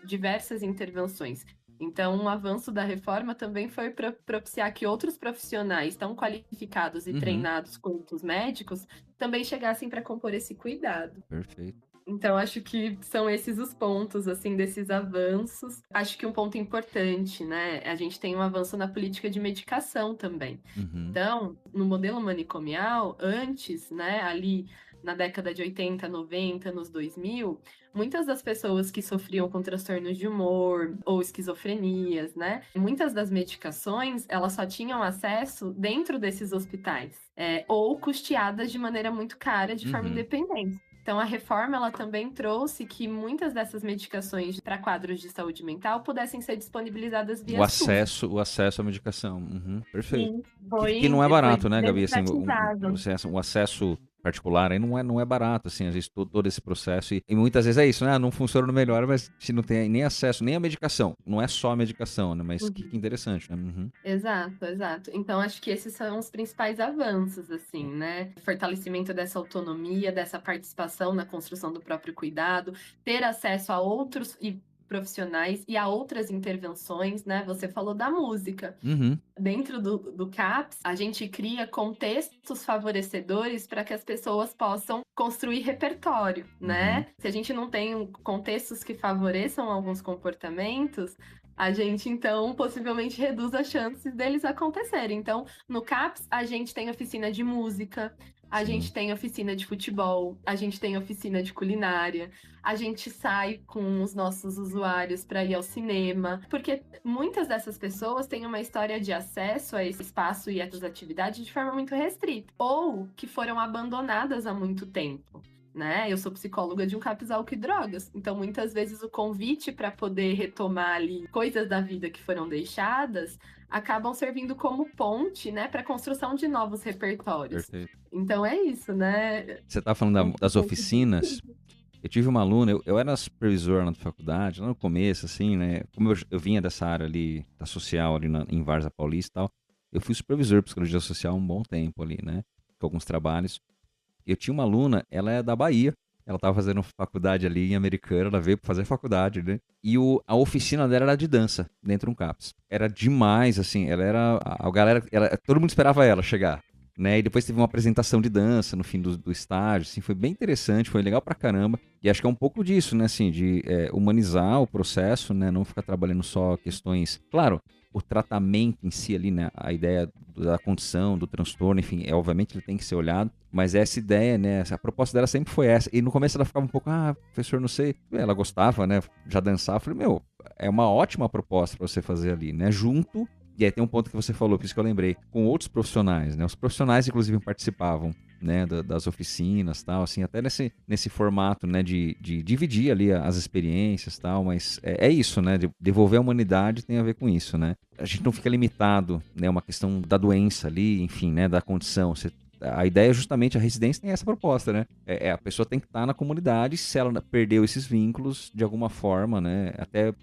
diversas intervenções. Então, um avanço da reforma também foi propiciar que outros profissionais tão qualificados e treinados quanto os médicos também chegassem para compor esse cuidado. Perfeito. Então, acho que são esses os pontos, assim, desses avanços. Acho que um ponto importante, né? A gente tem um avanço na política de medicação também. Então, no modelo manicomial, antes, né, ali na década de 80, 90, nos 2000, muitas das pessoas que sofriam com transtornos de humor ou esquizofrenias, né? Muitas das medicações, elas só tinham acesso dentro desses hospitais, ou custeadas de maneira muito cara, de forma independente. Então, a reforma, ela também trouxe que muitas dessas medicações para quadros de saúde mental pudessem ser disponibilizadas via SUS. O acesso à medicação. Perfeito. Sim, que não é barato, né, Gabi? Assim, democratizado. o acesso particular aí não é barato, assim, às vezes todo esse processo. E muitas vezes é isso, né? Não funciona no melhor, mas se não tem nem acesso, nem a medicação. Não é só a medicação, né? Mas que interessante, né? Exato, exato. Então, acho que esses são os principais avanços, assim, né? Fortalecimento dessa autonomia, dessa participação na construção do próprio cuidado, ter acesso a outros profissionais e a outras intervenções, né? Você falou da música. Dentro do CAPS, a gente cria contextos favorecedores para que as pessoas possam construir repertório, né? Se a gente não tem contextos que favoreçam alguns comportamentos, a gente, então, possivelmente reduz as chances deles acontecerem. Então, no CAPS, a gente tem oficina de música, a gente tem oficina de futebol, a gente tem oficina de culinária, a gente sai com os nossos usuários para ir ao cinema, porque muitas dessas pessoas têm uma história de acesso a esse espaço e a essas atividades de forma muito restrita, ou que foram abandonadas há muito tempo. Né? Eu sou psicóloga de um CAPS álcool e drogas, então muitas vezes o convite para poder retomar ali coisas da vida que foram deixadas acabam servindo como ponte, né, para a construção de novos repertórios. Perfeito. Então é isso, né? Você tá falando das oficinas. Eu tive uma aluna, eu era supervisor na faculdade, lá no começo, assim, né? Como eu vinha dessa área ali, da social, ali em Várzea Paulista e tal, eu fui supervisor de psicologia social um bom tempo ali, né? Com alguns trabalhos. Eu tinha uma aluna, ela é da Bahia, ela estava fazendo faculdade ali em Americana, ela veio para fazer faculdade, né? E a oficina dela era de dança, dentro de um CAPS. Era demais, assim, ela era... A galera, todo mundo esperava ela chegar, né? E depois teve uma apresentação de dança no fim do estágio, assim, foi bem interessante, foi legal pra caramba. E acho que é um pouco disso, né, assim, de humanizar o processo, né? Não ficar trabalhando só questões... Claro, o tratamento em si ali, né? A ideia da condição, do transtorno, enfim, obviamente ele tem que ser olhado, mas essa ideia, né? A proposta dela sempre foi essa. E no começo ela ficava um pouco, professor, não sei. Ela gostava, né? Já dançava. Eu falei, é uma ótima proposta para você fazer ali, né? Junto, e aí tem um ponto que você falou, por isso que eu lembrei, com outros profissionais, né? Os profissionais, inclusive, participavam, né, das oficinas, tal, assim, até nesse formato, né, de dividir ali as experiências, tal, mas é isso, né, de devolver a humanidade tem a ver com isso, né. A gente não fica limitado, né, uma questão da doença ali, enfim, né, da condição. A ideia é justamente, a residência tem essa proposta, né, a pessoa tem que estar na comunidade, se ela perdeu esses vínculos de alguma forma, né, até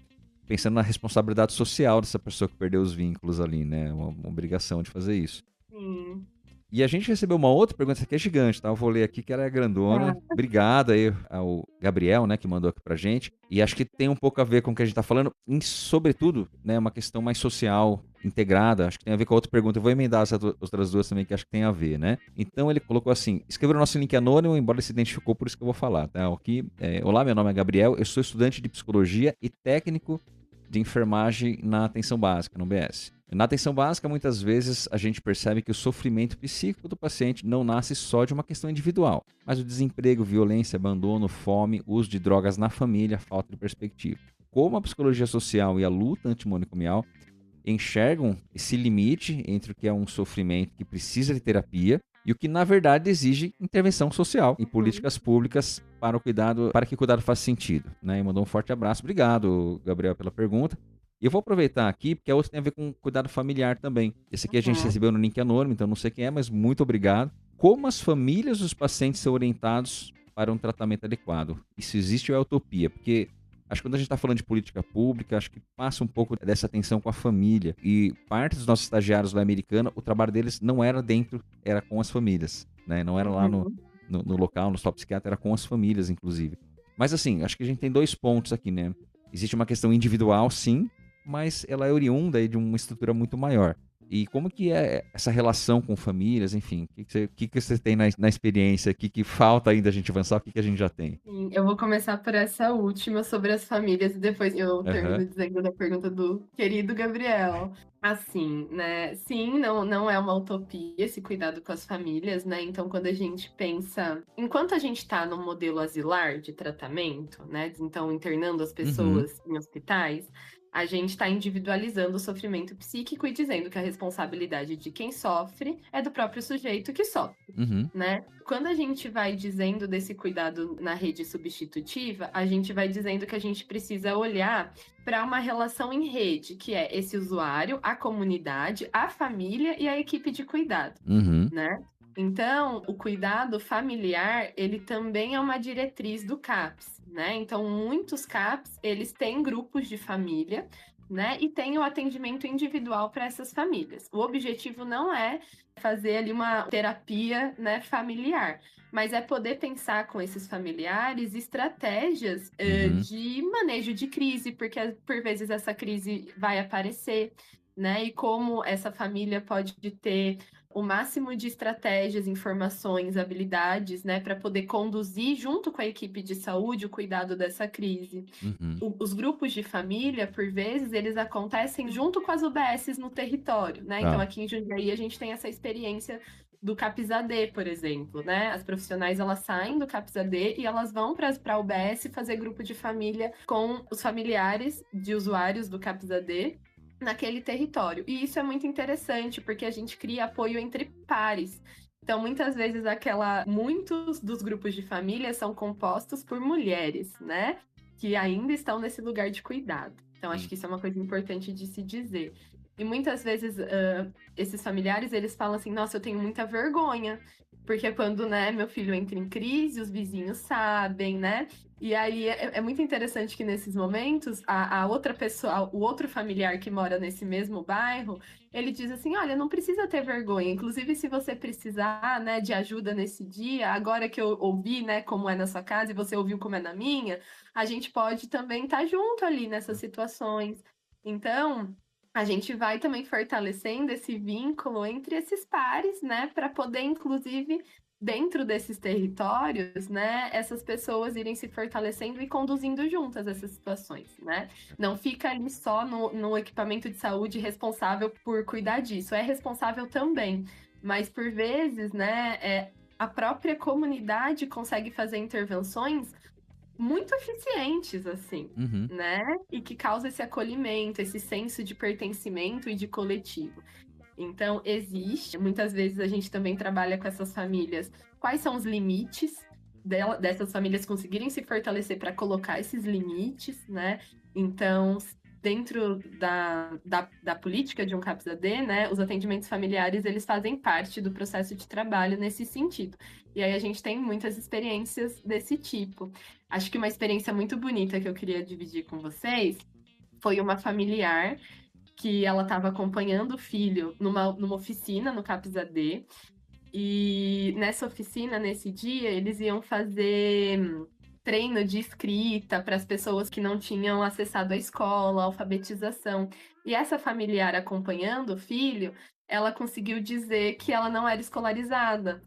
pensando na responsabilidade social dessa pessoa que perdeu os vínculos ali, né, uma obrigação de fazer isso. Sim. E a gente recebeu uma outra pergunta, essa aqui é gigante, tá? Eu vou ler aqui que ela é grandona. Obrigado aí ao Gabriel, né, que mandou aqui pra gente. E acho que tem um pouco a ver com o que a gente tá falando, e sobretudo, né, uma questão mais social, integrada. Acho que tem a ver com a outra pergunta. Eu vou emendar as outras duas também, que acho que tem a ver, né? Então ele colocou assim: escreveu o nosso link anônimo, embora ele se identificou, por isso que eu vou falar, tá? Aqui, olá, meu nome é Gabriel, eu sou estudante de psicologia e técnico de enfermagem na atenção básica, no BS. Na atenção básica, muitas vezes a gente percebe que o sofrimento psíquico do paciente não nasce só de uma questão individual, mas o desemprego, violência, abandono, fome, uso de drogas na família, falta de perspectiva. Como a psicologia social e a luta antimanicomial enxergam esse limite entre o que é um sofrimento que precisa de terapia e o que na verdade exige intervenção social e políticas públicas para que o cuidado faça sentido, né? E mandou um forte abraço. Obrigado, Gabriel, pela pergunta. E eu vou aproveitar aqui, porque a outra tem a ver com cuidado familiar também. Esse aqui a gente recebeu no link anônimo, então não sei quem é, mas muito obrigado. Como as famílias dos pacientes são orientados para um tratamento adequado? Isso existe ou é utopia? Porque acho que quando a gente está falando de política pública, acho que passa um pouco dessa atenção com a família. E parte dos nossos estagiários lá americana, o trabalho deles não era dentro, era com as famílias, né? Não era lá no local, no top psiquiatra, era com as famílias, inclusive. Mas assim, acho que a gente tem dois pontos aqui, né? Existe uma questão individual, sim, mas ela é oriunda aí de uma estrutura muito maior. E como que é essa relação com famílias, enfim, o que você tem na experiência, o que falta ainda a gente avançar, o que a gente já tem? Sim, eu vou começar por essa última sobre as famílias e depois eu termino dizendo da pergunta do querido Gabriel. Assim, né? Sim, não é uma utopia esse cuidado com as famílias, né? Então, quando a gente pensa, enquanto a gente está no modelo asilar de tratamento, né? Então, internando as pessoas em hospitais, a gente está individualizando o sofrimento psíquico e dizendo que a responsabilidade de quem sofre é do próprio sujeito que sofre, né? Quando a gente vai dizendo desse cuidado na rede substitutiva, a gente vai dizendo que a gente precisa olhar para uma relação em rede, que é esse usuário, a comunidade, a família e a equipe de cuidado, né? Então, o cuidado familiar, ele também é uma diretriz do CAPS, né? Então, muitos CAPS, eles têm grupos de família, né? E tem o atendimento individual para essas famílias. O objetivo não é fazer ali uma terapia, né, familiar, mas é poder pensar com esses familiares estratégias de manejo de crise, porque por vezes essa crise vai aparecer, né? E como essa família pode ter o máximo de estratégias, informações, habilidades, né, para poder conduzir junto com a equipe de saúde o cuidado dessa crise. Os grupos de família, por vezes, eles acontecem junto com as UBSs no território, né? Então, aqui em Jundiaí, a gente tem essa experiência do CAPS-AD, por exemplo, né? As profissionais, elas saem do CAPS-AD e elas vão para a UBS fazer grupo de família com os familiares de usuários do CAPS-AD naquele território. E isso é muito interessante, porque a gente cria apoio entre pares. Então, muitas vezes, muitos dos grupos de família são compostos por mulheres, né? Que ainda estão nesse lugar de cuidado. Então, acho que isso é uma coisa importante de se dizer. E muitas vezes, esses familiares, eles falam assim, nossa, eu tenho muita vergonha, Porque quando, né, meu filho entra em crise, os vizinhos sabem, né? E aí é muito interessante que nesses momentos, a outra pessoa, o outro familiar que mora nesse mesmo bairro, ele diz assim: olha, não precisa ter vergonha. Inclusive, se você precisar, né, de ajuda nesse dia, agora que eu ouvi, né, como é na sua casa e você ouviu como é na minha, a gente pode também estar junto ali nessas situações. Então, a gente vai também fortalecendo esse vínculo entre esses pares, né, para poder, inclusive, dentro desses territórios, né, essas pessoas irem se fortalecendo e conduzindo juntas essas situações, né? Não fica ali só no equipamento de saúde responsável por cuidar disso, é responsável também, mas por vezes, né, a própria comunidade consegue fazer intervenções muito eficientes, assim, Uhum. né? E que causa esse acolhimento, esse senso de pertencimento e de coletivo. Então, existe. Muitas vezes a gente também trabalha com essas famílias. Quais são os limites dessas famílias conseguirem se fortalecer para colocar esses limites, né? Então, dentro da política de um CAPS-AD, né, os atendimentos familiares, eles fazem parte do processo de trabalho nesse sentido. E aí a gente tem muitas experiências desse tipo. Acho que uma experiência muito bonita que eu queria dividir com vocês foi uma familiar que ela estava acompanhando o filho numa oficina no CAPS-AD. E nessa oficina, nesse dia, eles iam fazer treino de escrita para as pessoas que não tinham acessado a escola, a alfabetização. E essa familiar acompanhando o filho, ela conseguiu dizer que ela não era escolarizada,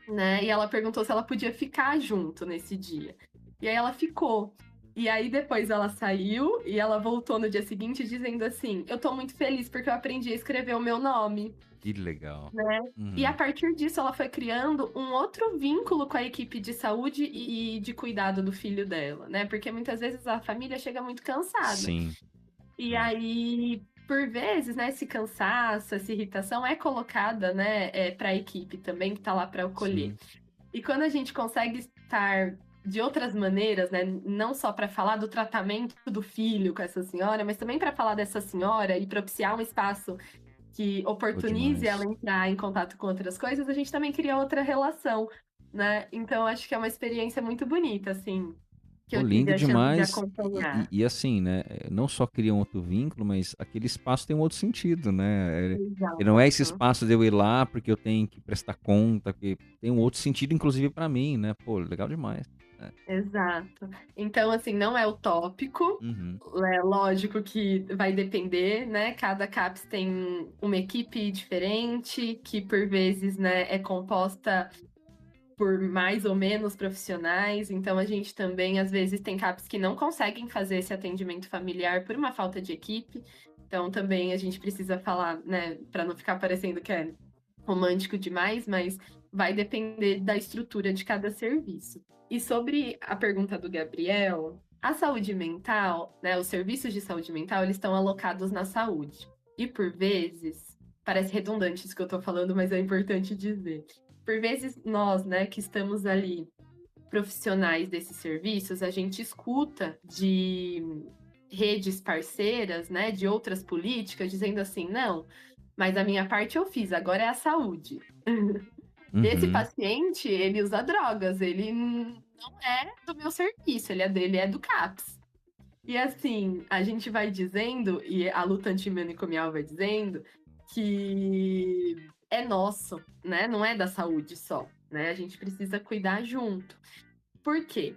né? E ela perguntou se ela podia ficar junto nesse dia. E aí ela ficou. E aí depois ela saiu e ela voltou no dia seguinte dizendo assim: eu tô muito feliz porque eu aprendi a escrever o meu nome, Que legal. né? E a Uhum. partir disso ela foi criando um outro vínculo com a equipe de saúde e de cuidado do filho dela, né? Porque muitas vezes a família chega muito cansada. Sim. E É. aí, por vezes, né, esse cansaço, essa irritação é colocada, né, para a equipe também que tá lá para acolher. Sim. E quando a gente consegue estar de outras maneiras, né, não só para falar do tratamento do filho com essa senhora, mas também para falar dessa senhora e propiciar um espaço que Pô, oportunize ela demais. entrar em contato com outras coisas, a gente também cria outra relação, né? Então acho que é uma experiência muito bonita, assim, que Pô, eu tive lindo a chance de demais. acompanhar. E assim, né? Não só cria um outro vínculo, mas aquele espaço tem um outro sentido, né? E não é esse Exato. espaço de eu ir lá porque eu tenho que prestar conta, que tem um outro sentido, inclusive pra mim, né? Pô, legal demais. É. Exato. Então, assim, não é utópico. Uhum. É lógico que vai depender, né? Cada CAPS tem uma equipe diferente, que por vezes, né, é composta por mais ou menos profissionais. Então, a gente também, às vezes, tem CAPS que não conseguem fazer esse atendimento familiar por uma falta de equipe. Então, também a gente precisa falar, né, para não ficar parecendo que é romântico demais, mas vai depender da estrutura de cada serviço. E sobre a pergunta do Gabriel, a saúde mental, né, os serviços de saúde mental, eles estão alocados na saúde. E por vezes, parece redundante isso que eu tô falando, mas é importante dizer. Por vezes nós, né, que estamos ali profissionais desses serviços, a gente escuta de redes parceiras, né, de outras políticas dizendo assim, não, mas a minha parte eu fiz, agora é a saúde. Esse Uhum. paciente, ele usa drogas, ele não é do meu serviço, ele é dele, é do CAPS. E assim, a gente vai dizendo, e a luta antimanicomial vai dizendo, que é nosso, né? Não é da saúde só, né? A gente precisa cuidar junto. Por quê?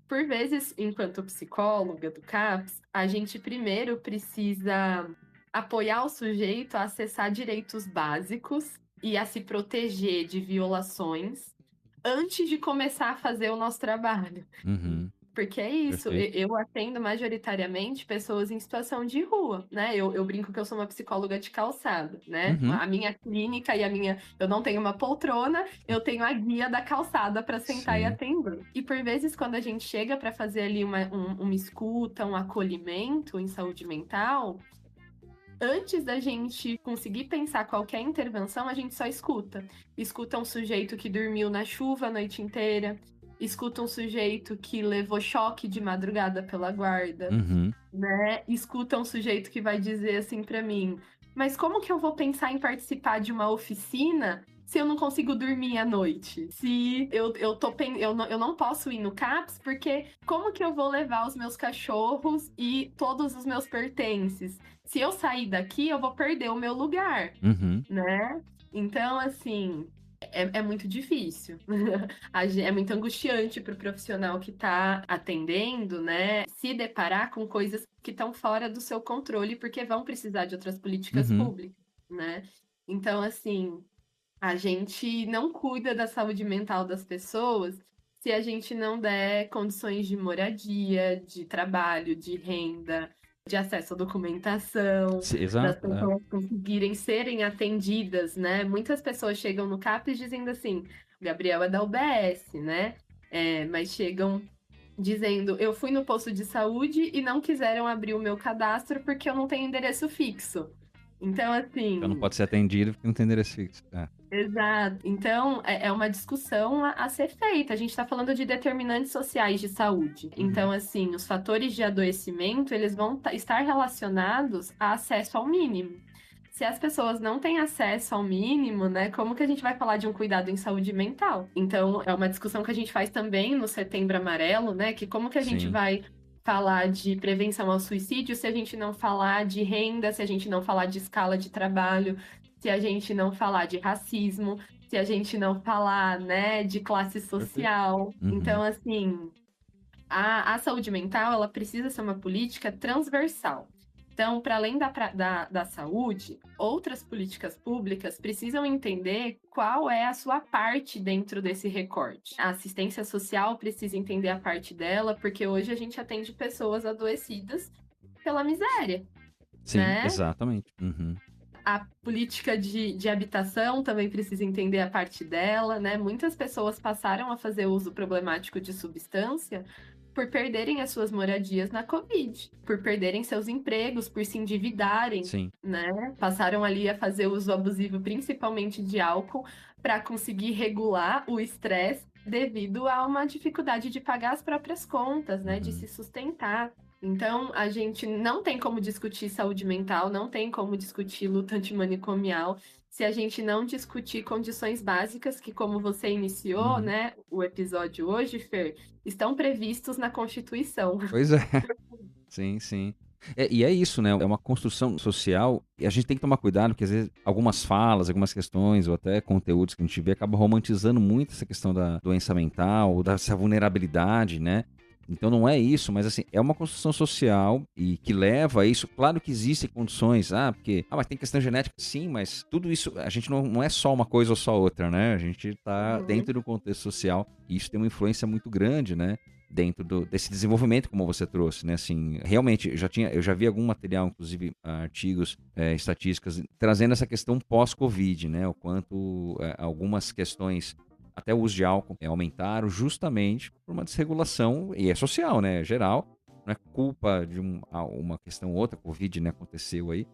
Por vezes, enquanto psicóloga do CAPS, a gente primeiro precisa apoiar o sujeito a acessar direitos básicos e a se proteger de violações antes de começar a fazer o nosso trabalho. Uhum. Porque é isso, Perfeito. eu atendo majoritariamente pessoas em situação de rua, né? Eu brinco que eu sou uma psicóloga de calçada, né? Uhum. A minha clínica e a minha. Eu não tenho uma poltrona, eu tenho a guia da calçada para sentar e Sim. atender. E por vezes, quando a gente chega para fazer ali uma escuta, um acolhimento em saúde mental, antes da gente conseguir pensar qualquer intervenção, a gente só escuta. Escuta um sujeito que dormiu na chuva a noite inteira, escuta um sujeito que levou choque de madrugada pela guarda, Uhum. né? Escuta um sujeito que vai dizer assim para mim: mas como que eu vou pensar em participar de uma oficina se eu não consigo dormir à noite? Se eu não posso ir no CAPS, porque como que eu vou levar os meus cachorros e todos os meus pertences? Se eu sair daqui, eu vou perder o meu lugar, Uhum. né? Então, assim, é muito difícil. É muito angustiante para o profissional que está atendendo, né? Se deparar com coisas que estão fora do seu controle, porque vão precisar de outras políticas Uhum. públicas, né? Então, assim, a gente não cuida da saúde mental das pessoas se a gente não der condições de moradia, de trabalho, de renda, de acesso à documentação, das Exato. pessoas conseguirem serem atendidas, né? Muitas pessoas chegam no CAPES dizendo assim, o Gabriel é da UBS, né? Mas chegam dizendo, eu fui no posto de saúde e não quiseram abrir o meu cadastro porque eu não tenho endereço fixo. Então, Então não assim, pode ser atendido porque não tem endereço fixo. exato. Então, é uma discussão a ser feita. A gente está falando de determinantes sociais de saúde. Então, assim, os fatores de adoecimento, eles vão estar relacionados a acesso ao mínimo. Se as pessoas não têm acesso ao mínimo, né, como que a gente vai falar de um cuidado em saúde mental? Então, é uma discussão que a gente faz também no Setembro Amarelo, né, que como que a gente Sim. vai falar de prevenção ao suicídio se a gente não falar de renda, se a gente não falar de escala de trabalho, se a gente não falar de racismo, se a gente não falar, né, de classe social. Uhum. Então, assim, a saúde mental, ela precisa ser uma política transversal. Então, para além da saúde, outras políticas públicas precisam entender qual é a sua parte dentro desse recorte. A assistência social precisa entender a parte dela, porque hoje a gente atende pessoas adoecidas pela miséria. Sim, né? exatamente. Uhum. A política de habitação também precisa entender a parte dela, né? Muitas pessoas passaram a fazer uso problemático de substância por perderem as suas moradias na Covid, por perderem seus empregos, por se endividarem, Sim. né? Passaram ali a fazer uso abusivo, principalmente de álcool, para conseguir regular o estresse devido a uma dificuldade de pagar as próprias contas, né? De se sustentar. Então, a gente não tem como discutir saúde mental, não tem como discutir luta antimanicomial se a gente não discutir condições básicas que, como você iniciou, né, o episódio hoje, Fer, estão previstos na Constituição. Pois é. Sim, sim. E é isso, né? É uma construção social e a gente tem que tomar cuidado, porque às vezes algumas falas, algumas questões ou até conteúdos que a gente vê acabam romantizando muito essa questão da doença mental, dessa vulnerabilidade, né? Então não é isso, mas assim, é uma construção social e que leva a isso. Claro que existem condições, mas tem questão genética, sim, mas tudo isso, a gente não é só uma coisa ou só outra, né? A gente tá dentro do contexto social e isso tem uma influência muito grande, né? Dentro desse desenvolvimento, como você trouxe, né? Assim, realmente, eu já vi algum material, inclusive artigos, estatísticas, trazendo essa questão pós-Covid, né? O quanto algumas questões, até o uso de álcool, aumentaram justamente por uma desregulação, e é social, né? É geral, não é culpa de uma questão ou outra, Covid, né? Aconteceu aí,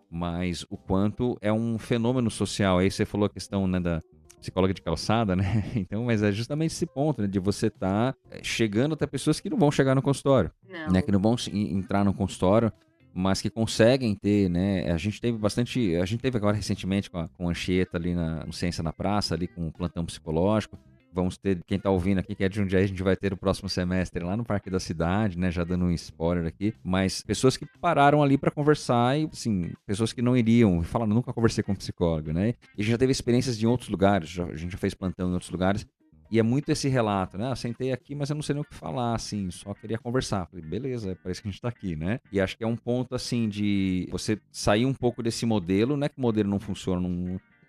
mas o quanto é um fenômeno social. Aí você falou a questão, né, da psicóloga de calçada, né? Então, mas é justamente esse ponto, né, de você estar chegando até pessoas que não vão chegar no consultório, né? Que não vão entrar no consultório, mas que conseguem ter, né? A gente teve agora recentemente com a Anchieta ali no Ciência na Praça, ali com o plantão psicológico. Vamos ter, quem tá ouvindo aqui, que é de Jundiaí, a gente vai ter o próximo semestre lá no Parque da Cidade, né? Já dando um spoiler aqui. Mas pessoas que pararam ali para conversar e, assim, pessoas que não iriam, falaram, nunca conversei com um psicólogo, né? E a gente já teve experiências em outros lugares, a gente já fez plantão em outros lugares. E é muito esse relato, né? Eu sentei aqui, mas eu não sei nem o que falar, assim, só queria conversar. Falei, beleza, é para isso que a gente tá aqui, né? E acho que é um ponto, assim, de você sair um pouco desse modelo, não é que o modelo não funciona,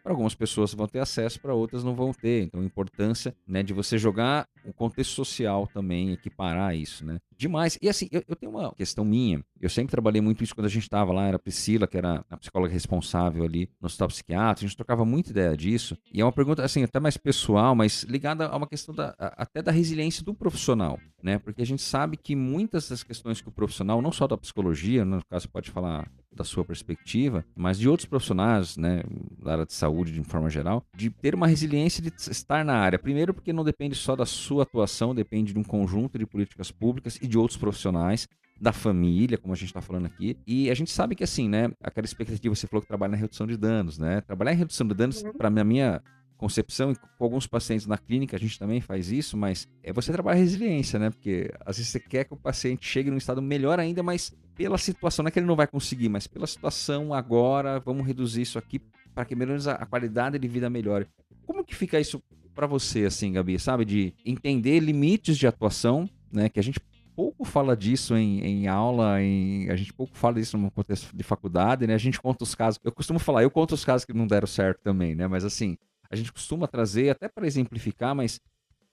para algumas pessoas vão ter acesso, para outras não vão ter. Então, a importância, né, de você jogar o contexto social também, equiparar isso, né? Demais. E assim, eu tenho uma questão minha. Eu sempre trabalhei muito isso quando a gente estava lá. Era a Priscila, que era a psicóloga responsável ali no hospital psiquiátrico. A gente trocava muita ideia disso. E é uma pergunta, assim, até mais pessoal, mas ligada a uma questão até da resiliência do profissional, né? Porque a gente sabe que muitas das questões que o profissional, não só da psicologia, no caso, pode falar da sua perspectiva, mas de outros profissionais, né, da área de saúde de forma geral, de ter uma resiliência de estar na área. Primeiro porque não depende só da sua atuação, depende de um conjunto de políticas públicas e de outros profissionais, da família, como a gente está falando aqui. E a gente sabe que, assim, né, aquela expectativa, você falou que trabalha na redução de danos, né? Trabalhar em redução de danos, para minha concepção, e com alguns pacientes na clínica a gente também faz isso, mas você trabalha resiliência, né? Porque às vezes você quer que o paciente chegue num estado melhor ainda, mas pela situação, não é que ele não vai conseguir, mas pela situação agora, vamos reduzir isso aqui para que menos a qualidade de vida melhore. Como que fica isso para você, assim, Gabi, sabe? De entender limites de atuação, né? Que a gente pouco fala disso em aula, a gente pouco fala disso no contexto de faculdade, né? A gente conta os casos, eu costumo falar, eu conto os casos que não deram certo também, né? Mas assim, a gente costuma trazer, até para exemplificar, mas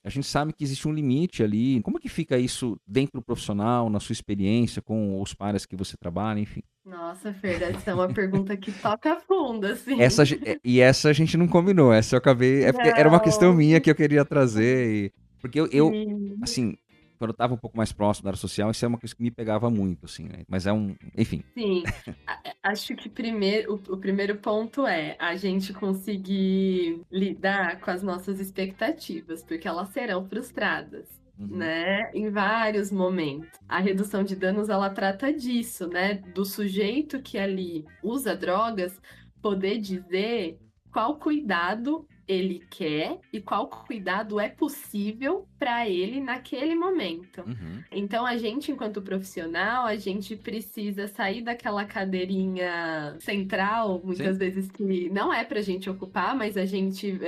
a gente sabe que existe um limite ali. Como que fica isso dentro do profissional, na sua experiência, com os pares que você trabalha, enfim? Nossa, Fer, essa é uma pergunta que toca fundo, assim. Essa a gente não combinou, essa eu acabei... É porque era uma questão Não, minha que eu queria trazer, porque sim. assim, quando eu estava um pouco mais próximo da área social, isso é uma coisa que me pegava muito, assim, né? Mas enfim. Sim, acho que o primeiro ponto é a gente conseguir lidar com as nossas expectativas, porque elas serão frustradas, Uhum. né? Em vários momentos. A redução de danos, ela trata disso, né? Do sujeito que ali usa drogas poder dizer qual cuidado ele quer e qual cuidado é possível para ele naquele momento. Uhum. Então, a gente, enquanto profissional, a gente precisa sair daquela cadeirinha central, muitas Sim. vezes que não é para a gente ocupar, mas a gente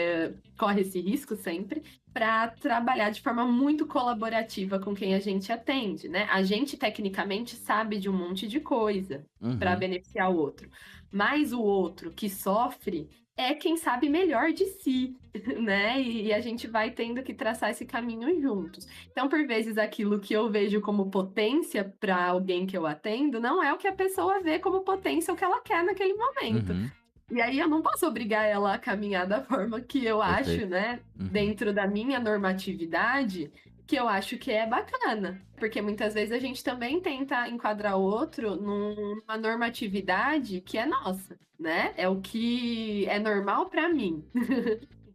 corre esse risco sempre, para trabalhar de forma muito colaborativa com quem a gente atende, né? A gente, tecnicamente, sabe de um monte de coisa para Uhum. beneficiar o outro, mas o outro que sofre é quem sabe melhor de si, né? E a gente vai tendo que traçar esse caminho juntos. Então, por vezes, aquilo que eu vejo como potência para alguém que eu atendo, não é o que a pessoa vê como potência o que ela quer naquele momento. Uhum. E aí eu não posso obrigar ela a caminhar da forma que eu acho, Perfeito. né? Uhum. Dentro da minha normatividade, que eu acho que é bacana. Porque muitas vezes a gente também tenta enquadrar o outro numa normatividade que é nossa, né? É o que é normal para mim.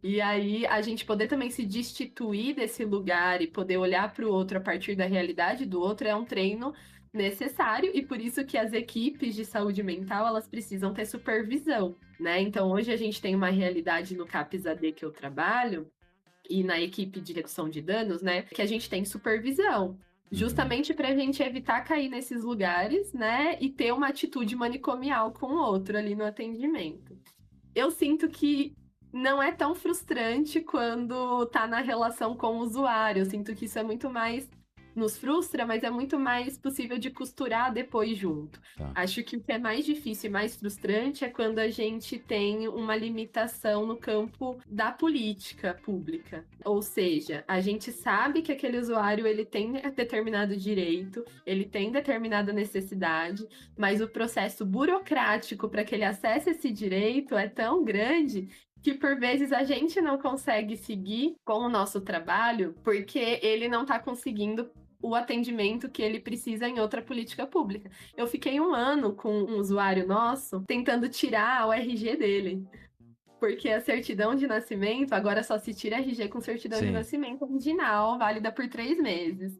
E aí, a gente poder também se destituir desse lugar e poder olhar para o outro a partir da realidade do outro é um treino necessário, e por isso que as equipes de saúde mental, elas precisam ter supervisão, né? Então, hoje a gente tem uma realidade no CAPS-AD que eu trabalho, e na equipe de redução de danos, né? Que a gente tem supervisão. Justamente para a gente evitar cair nesses lugares, né? E ter uma atitude manicomial com o outro ali no atendimento. Eu sinto que não é tão frustrante quando tá na relação com o usuário. Eu sinto que isso é muito mais nos frustra, mas é muito mais possível de costurar depois junto. Tá. Acho que o que é mais difícil e mais frustrante é quando a gente tem uma limitação no campo da política pública. Ou seja, a gente sabe que aquele usuário ele tem determinado direito, ele tem determinada necessidade, mas o processo burocrático para que ele acesse esse direito é tão grande que por vezes a gente não consegue seguir com o nosso trabalho porque ele não está conseguindo o atendimento que ele precisa em outra política pública. Eu fiquei 1 ano com um usuário nosso tentando tirar o RG dele. Porque a certidão de nascimento, agora só se tira RG com certidão de nascimento original, válida por 3 meses.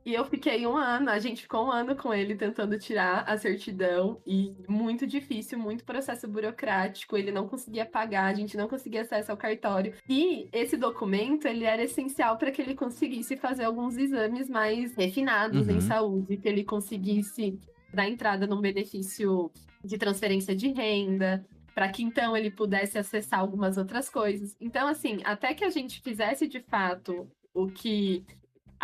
E eu fiquei 1 ano, a gente ficou 1 ano com ele tentando tirar a certidão, e muito difícil, muito processo burocrático, ele não conseguia pagar, a gente não conseguia acesso ao cartório. E esse documento, ele era essencial para que ele conseguisse fazer alguns exames mais refinados em saúde, que ele conseguisse dar entrada num benefício de transferência de renda, para que então ele pudesse acessar algumas outras coisas. Então, assim, até que a gente fizesse de fato o que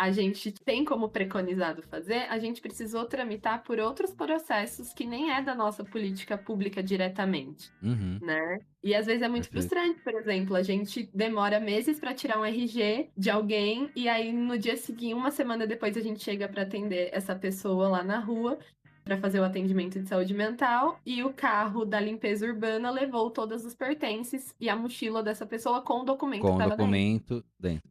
a gente tem como preconizado fazer, a gente precisou tramitar por outros processos que nem é da nossa política pública diretamente, né? E às vezes é muito frustrante, por exemplo, a gente demora meses para tirar um RG de alguém e aí no dia seguinte, 1 semana depois, a gente chega para atender essa pessoa lá na rua para fazer o atendimento de saúde mental, e o carro da limpeza urbana levou todos os pertences e a mochila dessa pessoa com o documento que Com o estava documento dentro.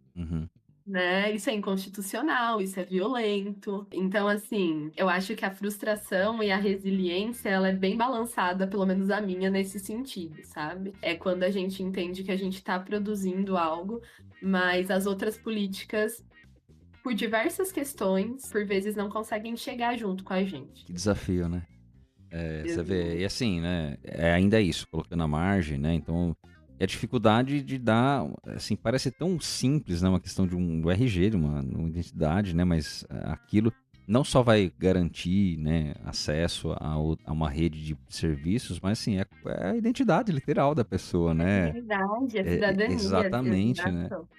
Né? Isso é inconstitucional, isso é violento. Então, assim, eu acho que a frustração e a resiliência, ela é bem balançada, pelo menos a minha, nesse sentido, sabe? É quando a gente entende que a gente tá produzindo algo, mas as outras políticas, por diversas questões, por vezes não conseguem chegar junto com a gente. Que desafio, né? Você vê, e assim, né? É ainda isso, colocando a margem, né? Então, E a dificuldade de dar, assim, parece tão simples, né? Uma questão de um RG, de uma identidade, né? Mas aquilo não só vai garantir, né, acesso a uma rede de serviços, mas assim, é a identidade literal da pessoa, A né? dignidade, a cidadania, Exatamente, né? exato.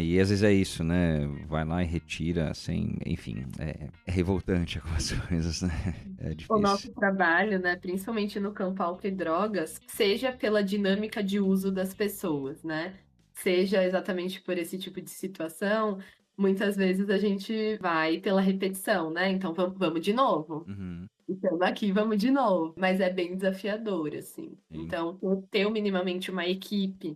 E às vezes é isso, né? Vai lá e retira sem, enfim, é revoltante algumas coisas, né? É O difícil. nosso trabalho, né, principalmente no campo álcool e drogas, seja pela dinâmica de uso das pessoas, né? Seja exatamente por esse tipo de situação, muitas vezes a gente vai pela repetição, né? Então vamos de novo. Uhum, Estamos aqui, vamos de novo. Mas é bem desafiador, assim. sim, Então, ter minimamente uma equipe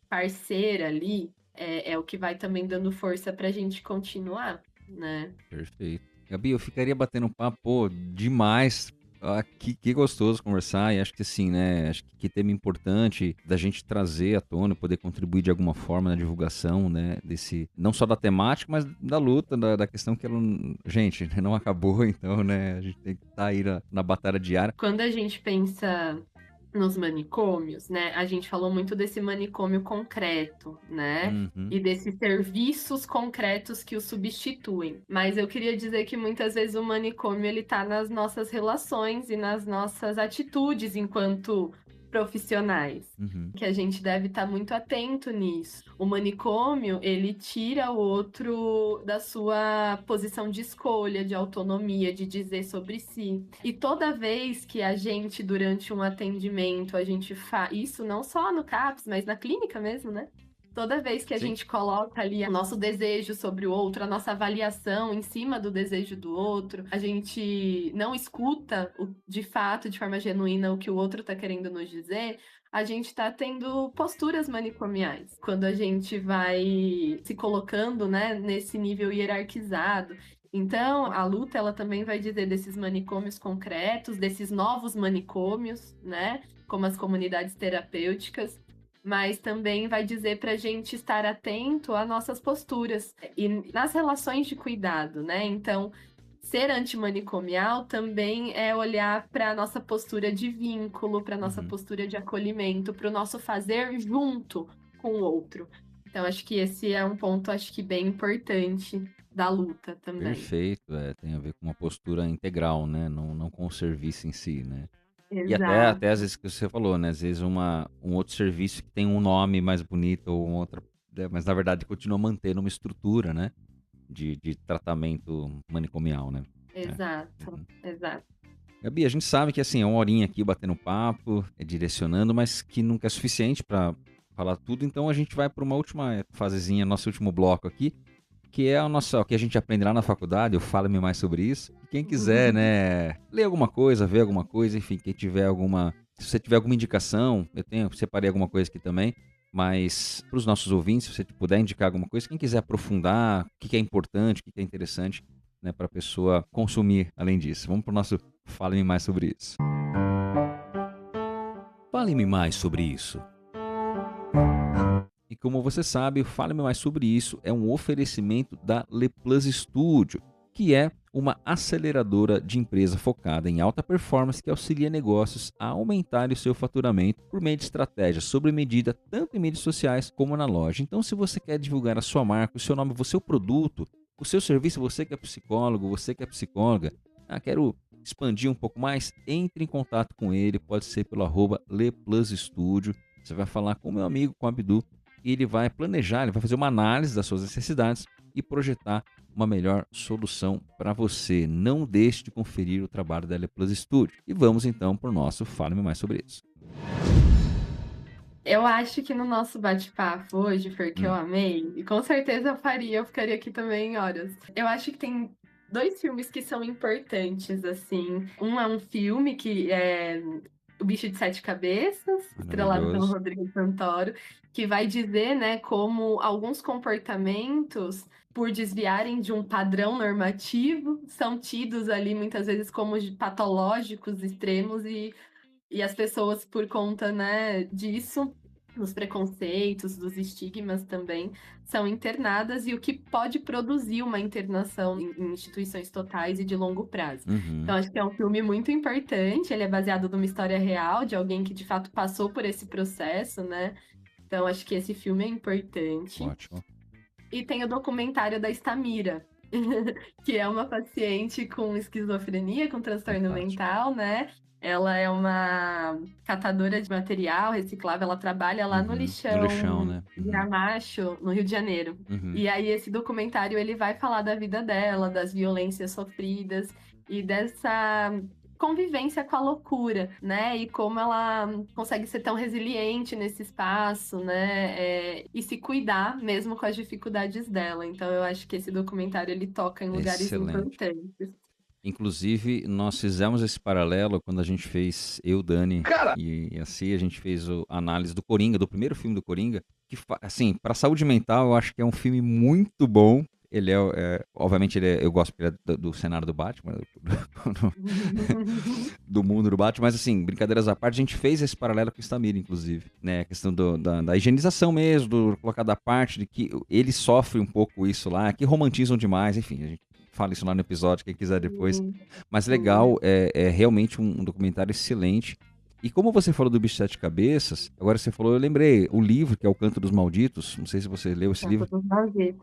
parceira ali é o que vai também dando força para a gente continuar, né? perfeito. Gabi, eu ficaria batendo papo, pô, demais. Ah, que gostoso conversar, e acho que assim, né? Acho que tema importante da gente trazer à tona, poder contribuir de alguma forma na divulgação, né? Desse, não só da temática, mas da luta, da questão que ela, gente, não acabou, então, né? A gente tem que estar aí na batalha diária. Quando a gente pensa nos manicômios, né, a gente falou muito desse manicômio concreto, né, Uhum, e desses serviços concretos que o substituem. Mas eu queria dizer que muitas vezes o manicômio ele tá nas nossas relações e nas nossas atitudes enquanto profissionais. uhum. Que a gente deve estar muito atento nisso. O manicômio, ele tira o outro da sua posição de escolha, de autonomia, de dizer sobre si. E toda vez que a gente, durante um atendimento, a gente faz isso não só no CAPS, mas na clínica mesmo, né? Toda vez que a Sim. gente coloca ali o nosso desejo sobre o outro, a nossa avaliação em cima do desejo do outro, a gente não escuta de fato, de forma genuína, o que o outro está querendo nos dizer, a gente está tendo posturas manicomiais. Quando a gente vai se colocando, né, nesse nível hierarquizado. Então, a luta, ela também vai dizer desses manicômios concretos, desses novos manicômios, né, como as comunidades terapêuticas, mas também vai dizer para a gente estar atento às nossas posturas e nas relações de cuidado, né? Então, ser antimanicomial também é olhar para a nossa postura de vínculo, para a nossa Uhum. postura de acolhimento, para o nosso fazer junto com o outro. Então, acho que esse é um ponto, acho que bem importante da luta também. Perfeito, tem a ver com uma postura integral, né? Não com o serviço em si, né? E até às Exato. vezes que você falou, né? Às vezes um outro serviço que tem um nome mais bonito ou uma outra, né, mas na verdade continua mantendo uma estrutura, né? De tratamento manicomial, né? É. Exato, Uhum. exato. Gabi, a gente sabe que assim, é uma horinha aqui batendo papo, direcionando, mas que nunca é suficiente para falar tudo, então a gente vai para uma última fasezinha, nosso último bloco aqui, que é o que a gente aprende lá na faculdade, o Fala-me Mais sobre isso. E quem quiser, né, ler alguma coisa, ver alguma coisa, enfim, quem tiver se você tiver alguma indicação, separei alguma coisa aqui também, mas para os nossos ouvintes, se você puder indicar alguma coisa, quem quiser aprofundar, o que é importante, o que é interessante, né, para a pessoa consumir além disso. Vamos para o nosso Fale-me Mais sobre isso. Fale-me mais sobre isso. E como você sabe, Fale-me Mais sobre isso é um oferecimento da Le Plus Studio, que é uma aceleradora de empresa focada em alta performance que auxilia negócios a aumentar o seu faturamento por meio de estratégias sob medida, tanto em mídias sociais como na loja. Então, se você quer divulgar a sua marca, o seu nome, o seu produto, o seu serviço, você que é psicólogo, você que é psicóloga, quero expandir um pouco mais, entre em contato com ele, pode ser pelo @LePlusStudio. Você vai falar com o meu amigo, com o Abdu, e ele vai planejar, ele vai fazer uma análise das suas necessidades e projetar uma melhor solução para você. Não deixe de conferir o trabalho da L Plus Studio. E vamos então para o nosso Fale-me Mais sobre isso. Eu acho que no nosso bate-papo hoje, porque eu Hum, amei, e com certeza eu ficaria aqui também horas. Eu acho que tem dois filmes que são importantes, assim. Um é um filme que é O Bicho de Sete Cabeças, estrelado pelo maravilhoso. Rodrigo Santoro, que vai dizer, né, como alguns comportamentos, por desviarem de um padrão normativo, são tidos ali muitas vezes como patológicos extremos e as pessoas, por conta, né, disso, nos preconceitos, dos estigmas também, são internadas e o que pode produzir uma internação em instituições totais e de longo prazo. Uhum. Então, acho que é um filme muito importante, ele é baseado numa história real de alguém que de fato passou por esse processo, né? Então, acho que esse filme é importante. Ótimo. E tem o documentário da Stamira, que é uma paciente com esquizofrenia, com transtorno Fantástico. mental, né? Ela é uma catadora de material reciclável, ela trabalha lá no No lixão, lixão né? Gramacho, no Rio de Janeiro. Uhum. E aí esse documentário ele vai falar da vida dela, das violências sofridas e dessa convivência com a loucura, né? E como ela consegue ser tão resiliente nesse espaço, né? E se cuidar mesmo com as dificuldades dela. Então eu acho que esse documentário ele toca em lugares Excelente. importantes. Inclusive, nós fizemos esse paralelo quando a gente fez, eu, Dani e assim, a gente fez a análise do Coringa, do primeiro filme do Coringa, que, assim, para saúde mental, eu acho que é um filme muito bom. Ele obviamente, eu gosto porque ele é do cenário do Batman, do mundo do Batman, mas assim, brincadeiras à parte, a gente fez esse paralelo com o Stamira, inclusive, né, a questão da higienização mesmo, do colocar da parte de que ele sofre um pouco isso lá, que romantizam demais, enfim, a gente fala isso lá no episódio, quem quiser depois, mas legal, é realmente um documentário excelente. E como você falou do Bicho de Sete Cabeças, agora você falou, eu lembrei, o livro, que é O Canto dos Malditos, não sei se você leu esse livro,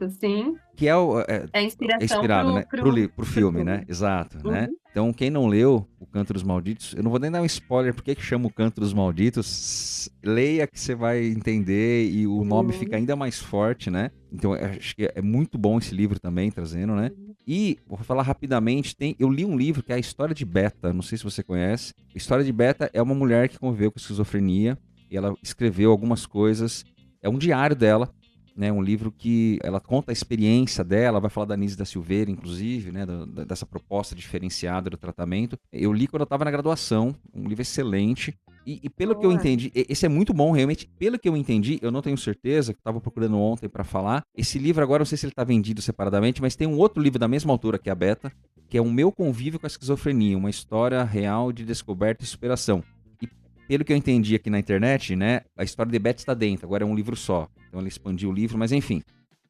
Sim. que É inspiração inspirado, né, pro filme, filme. né? Exato, né? Uhum. Então, quem não leu O Canto dos Malditos, eu não vou nem dar um spoiler porque que chama O Canto dos Malditos, leia que você vai entender e o nome fica ainda mais forte, né? Então, acho que é muito bom esse livro também, trazendo, né? E, vou falar rapidamente, eu li um livro que é a História de Beta, não sei se você conhece. A História de Beta é uma mulher que conviveu com esquizofrenia e ela escreveu algumas coisas, é um diário dela, né, um livro que ela conta a experiência dela, vai falar da Anísia da Silveira, inclusive, né, dessa proposta diferenciada do tratamento. Eu li quando eu estava na graduação, um livro excelente. E pelo que eu entendi, esse é muito bom, realmente. Pelo que eu entendi, eu não tenho certeza, que estava procurando ontem para falar. Esse livro agora, não sei se ele está vendido separadamente, mas tem um outro livro da mesma autora que a Beta, que é O Meu Convívio com a Esquizofrenia, uma história real de descoberta e superação. E pelo que eu entendi aqui na internet, né, a história de Beta está dentro, agora é um livro só. Então ela expandiu o livro, mas enfim.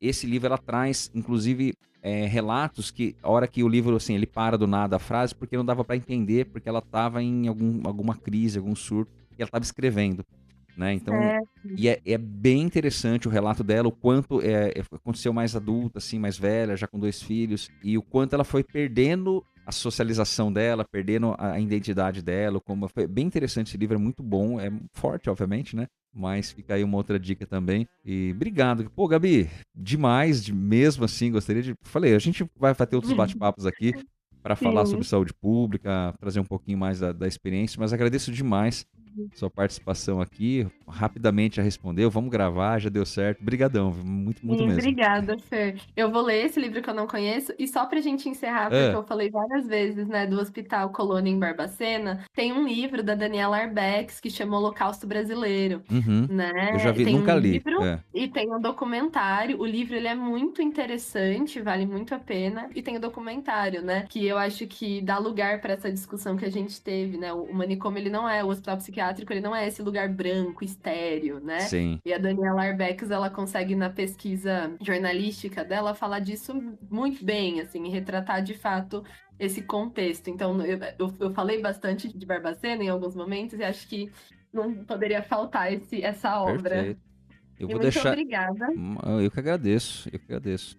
Esse livro ela traz, inclusive, relatos que, a hora que o livro, assim, ele para do nada a frase, porque não dava para entender, porque ela estava em alguma crise, algum surto, e ela estava escrevendo, né? Então, e é bem interessante o relato dela, o quanto aconteceu mais adulta, assim, mais velha, já com 2 filhos, e o quanto ela foi perdendo a socialização dela, perdendo a identidade dela, foi bem interessante esse livro, é muito bom, é forte, obviamente, né? Mas fica aí uma outra dica também. E obrigado. Pô, Gabi, demais, mesmo assim, gostaria de... Falei, a gente vai ter outros bate-papos aqui para falar sobre saúde pública, trazer um pouquinho mais da experiência, mas agradeço demais sua participação aqui. Rapidamente já respondeu, vamos gravar, já deu certo. Obrigadão, muito, muito mesmo. Obrigada, Fer. Eu vou ler esse livro que eu não conheço, e só pra gente encerrar, porque eu falei várias vezes, né, do Hospital Colônia em Barbacena, tem um livro da Daniela Arbex que chama Holocausto Brasileiro, né? Eu já vi, tem nunca um li. livro e tem um documentário. O livro, ele é muito interessante, vale muito a pena, e tem o documentário, né, que eu acho que dá lugar para essa discussão que a gente teve, né? O manicômio, ele não é, o hospital psiquiátrico, ele não é esse lugar branco, estéreo, né? Sim. E a Daniela Arbex, ela consegue, na pesquisa jornalística dela, falar disso muito bem, assim, e retratar de fato esse contexto. Então, eu falei bastante de Barbacena em alguns momentos e acho que não poderia faltar essa obra. Perfeito. Eu vou muito deixar... obrigada. Eu que agradeço.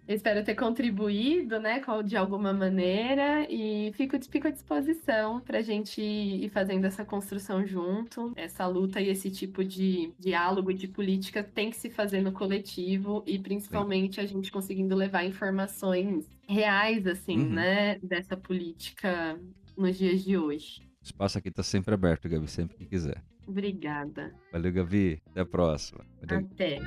Eu espero ter contribuído, né, de alguma maneira, e fico à disposição para a gente ir fazendo essa construção junto. Essa luta e esse tipo de diálogo e de política tem que se fazer no coletivo, e principalmente a gente conseguindo levar informações reais, assim, né, dessa política nos dias de hoje. O espaço aqui está sempre aberto, Gabi, sempre que quiser. Obrigada. Valeu, Gabi. Até a próxima. Até.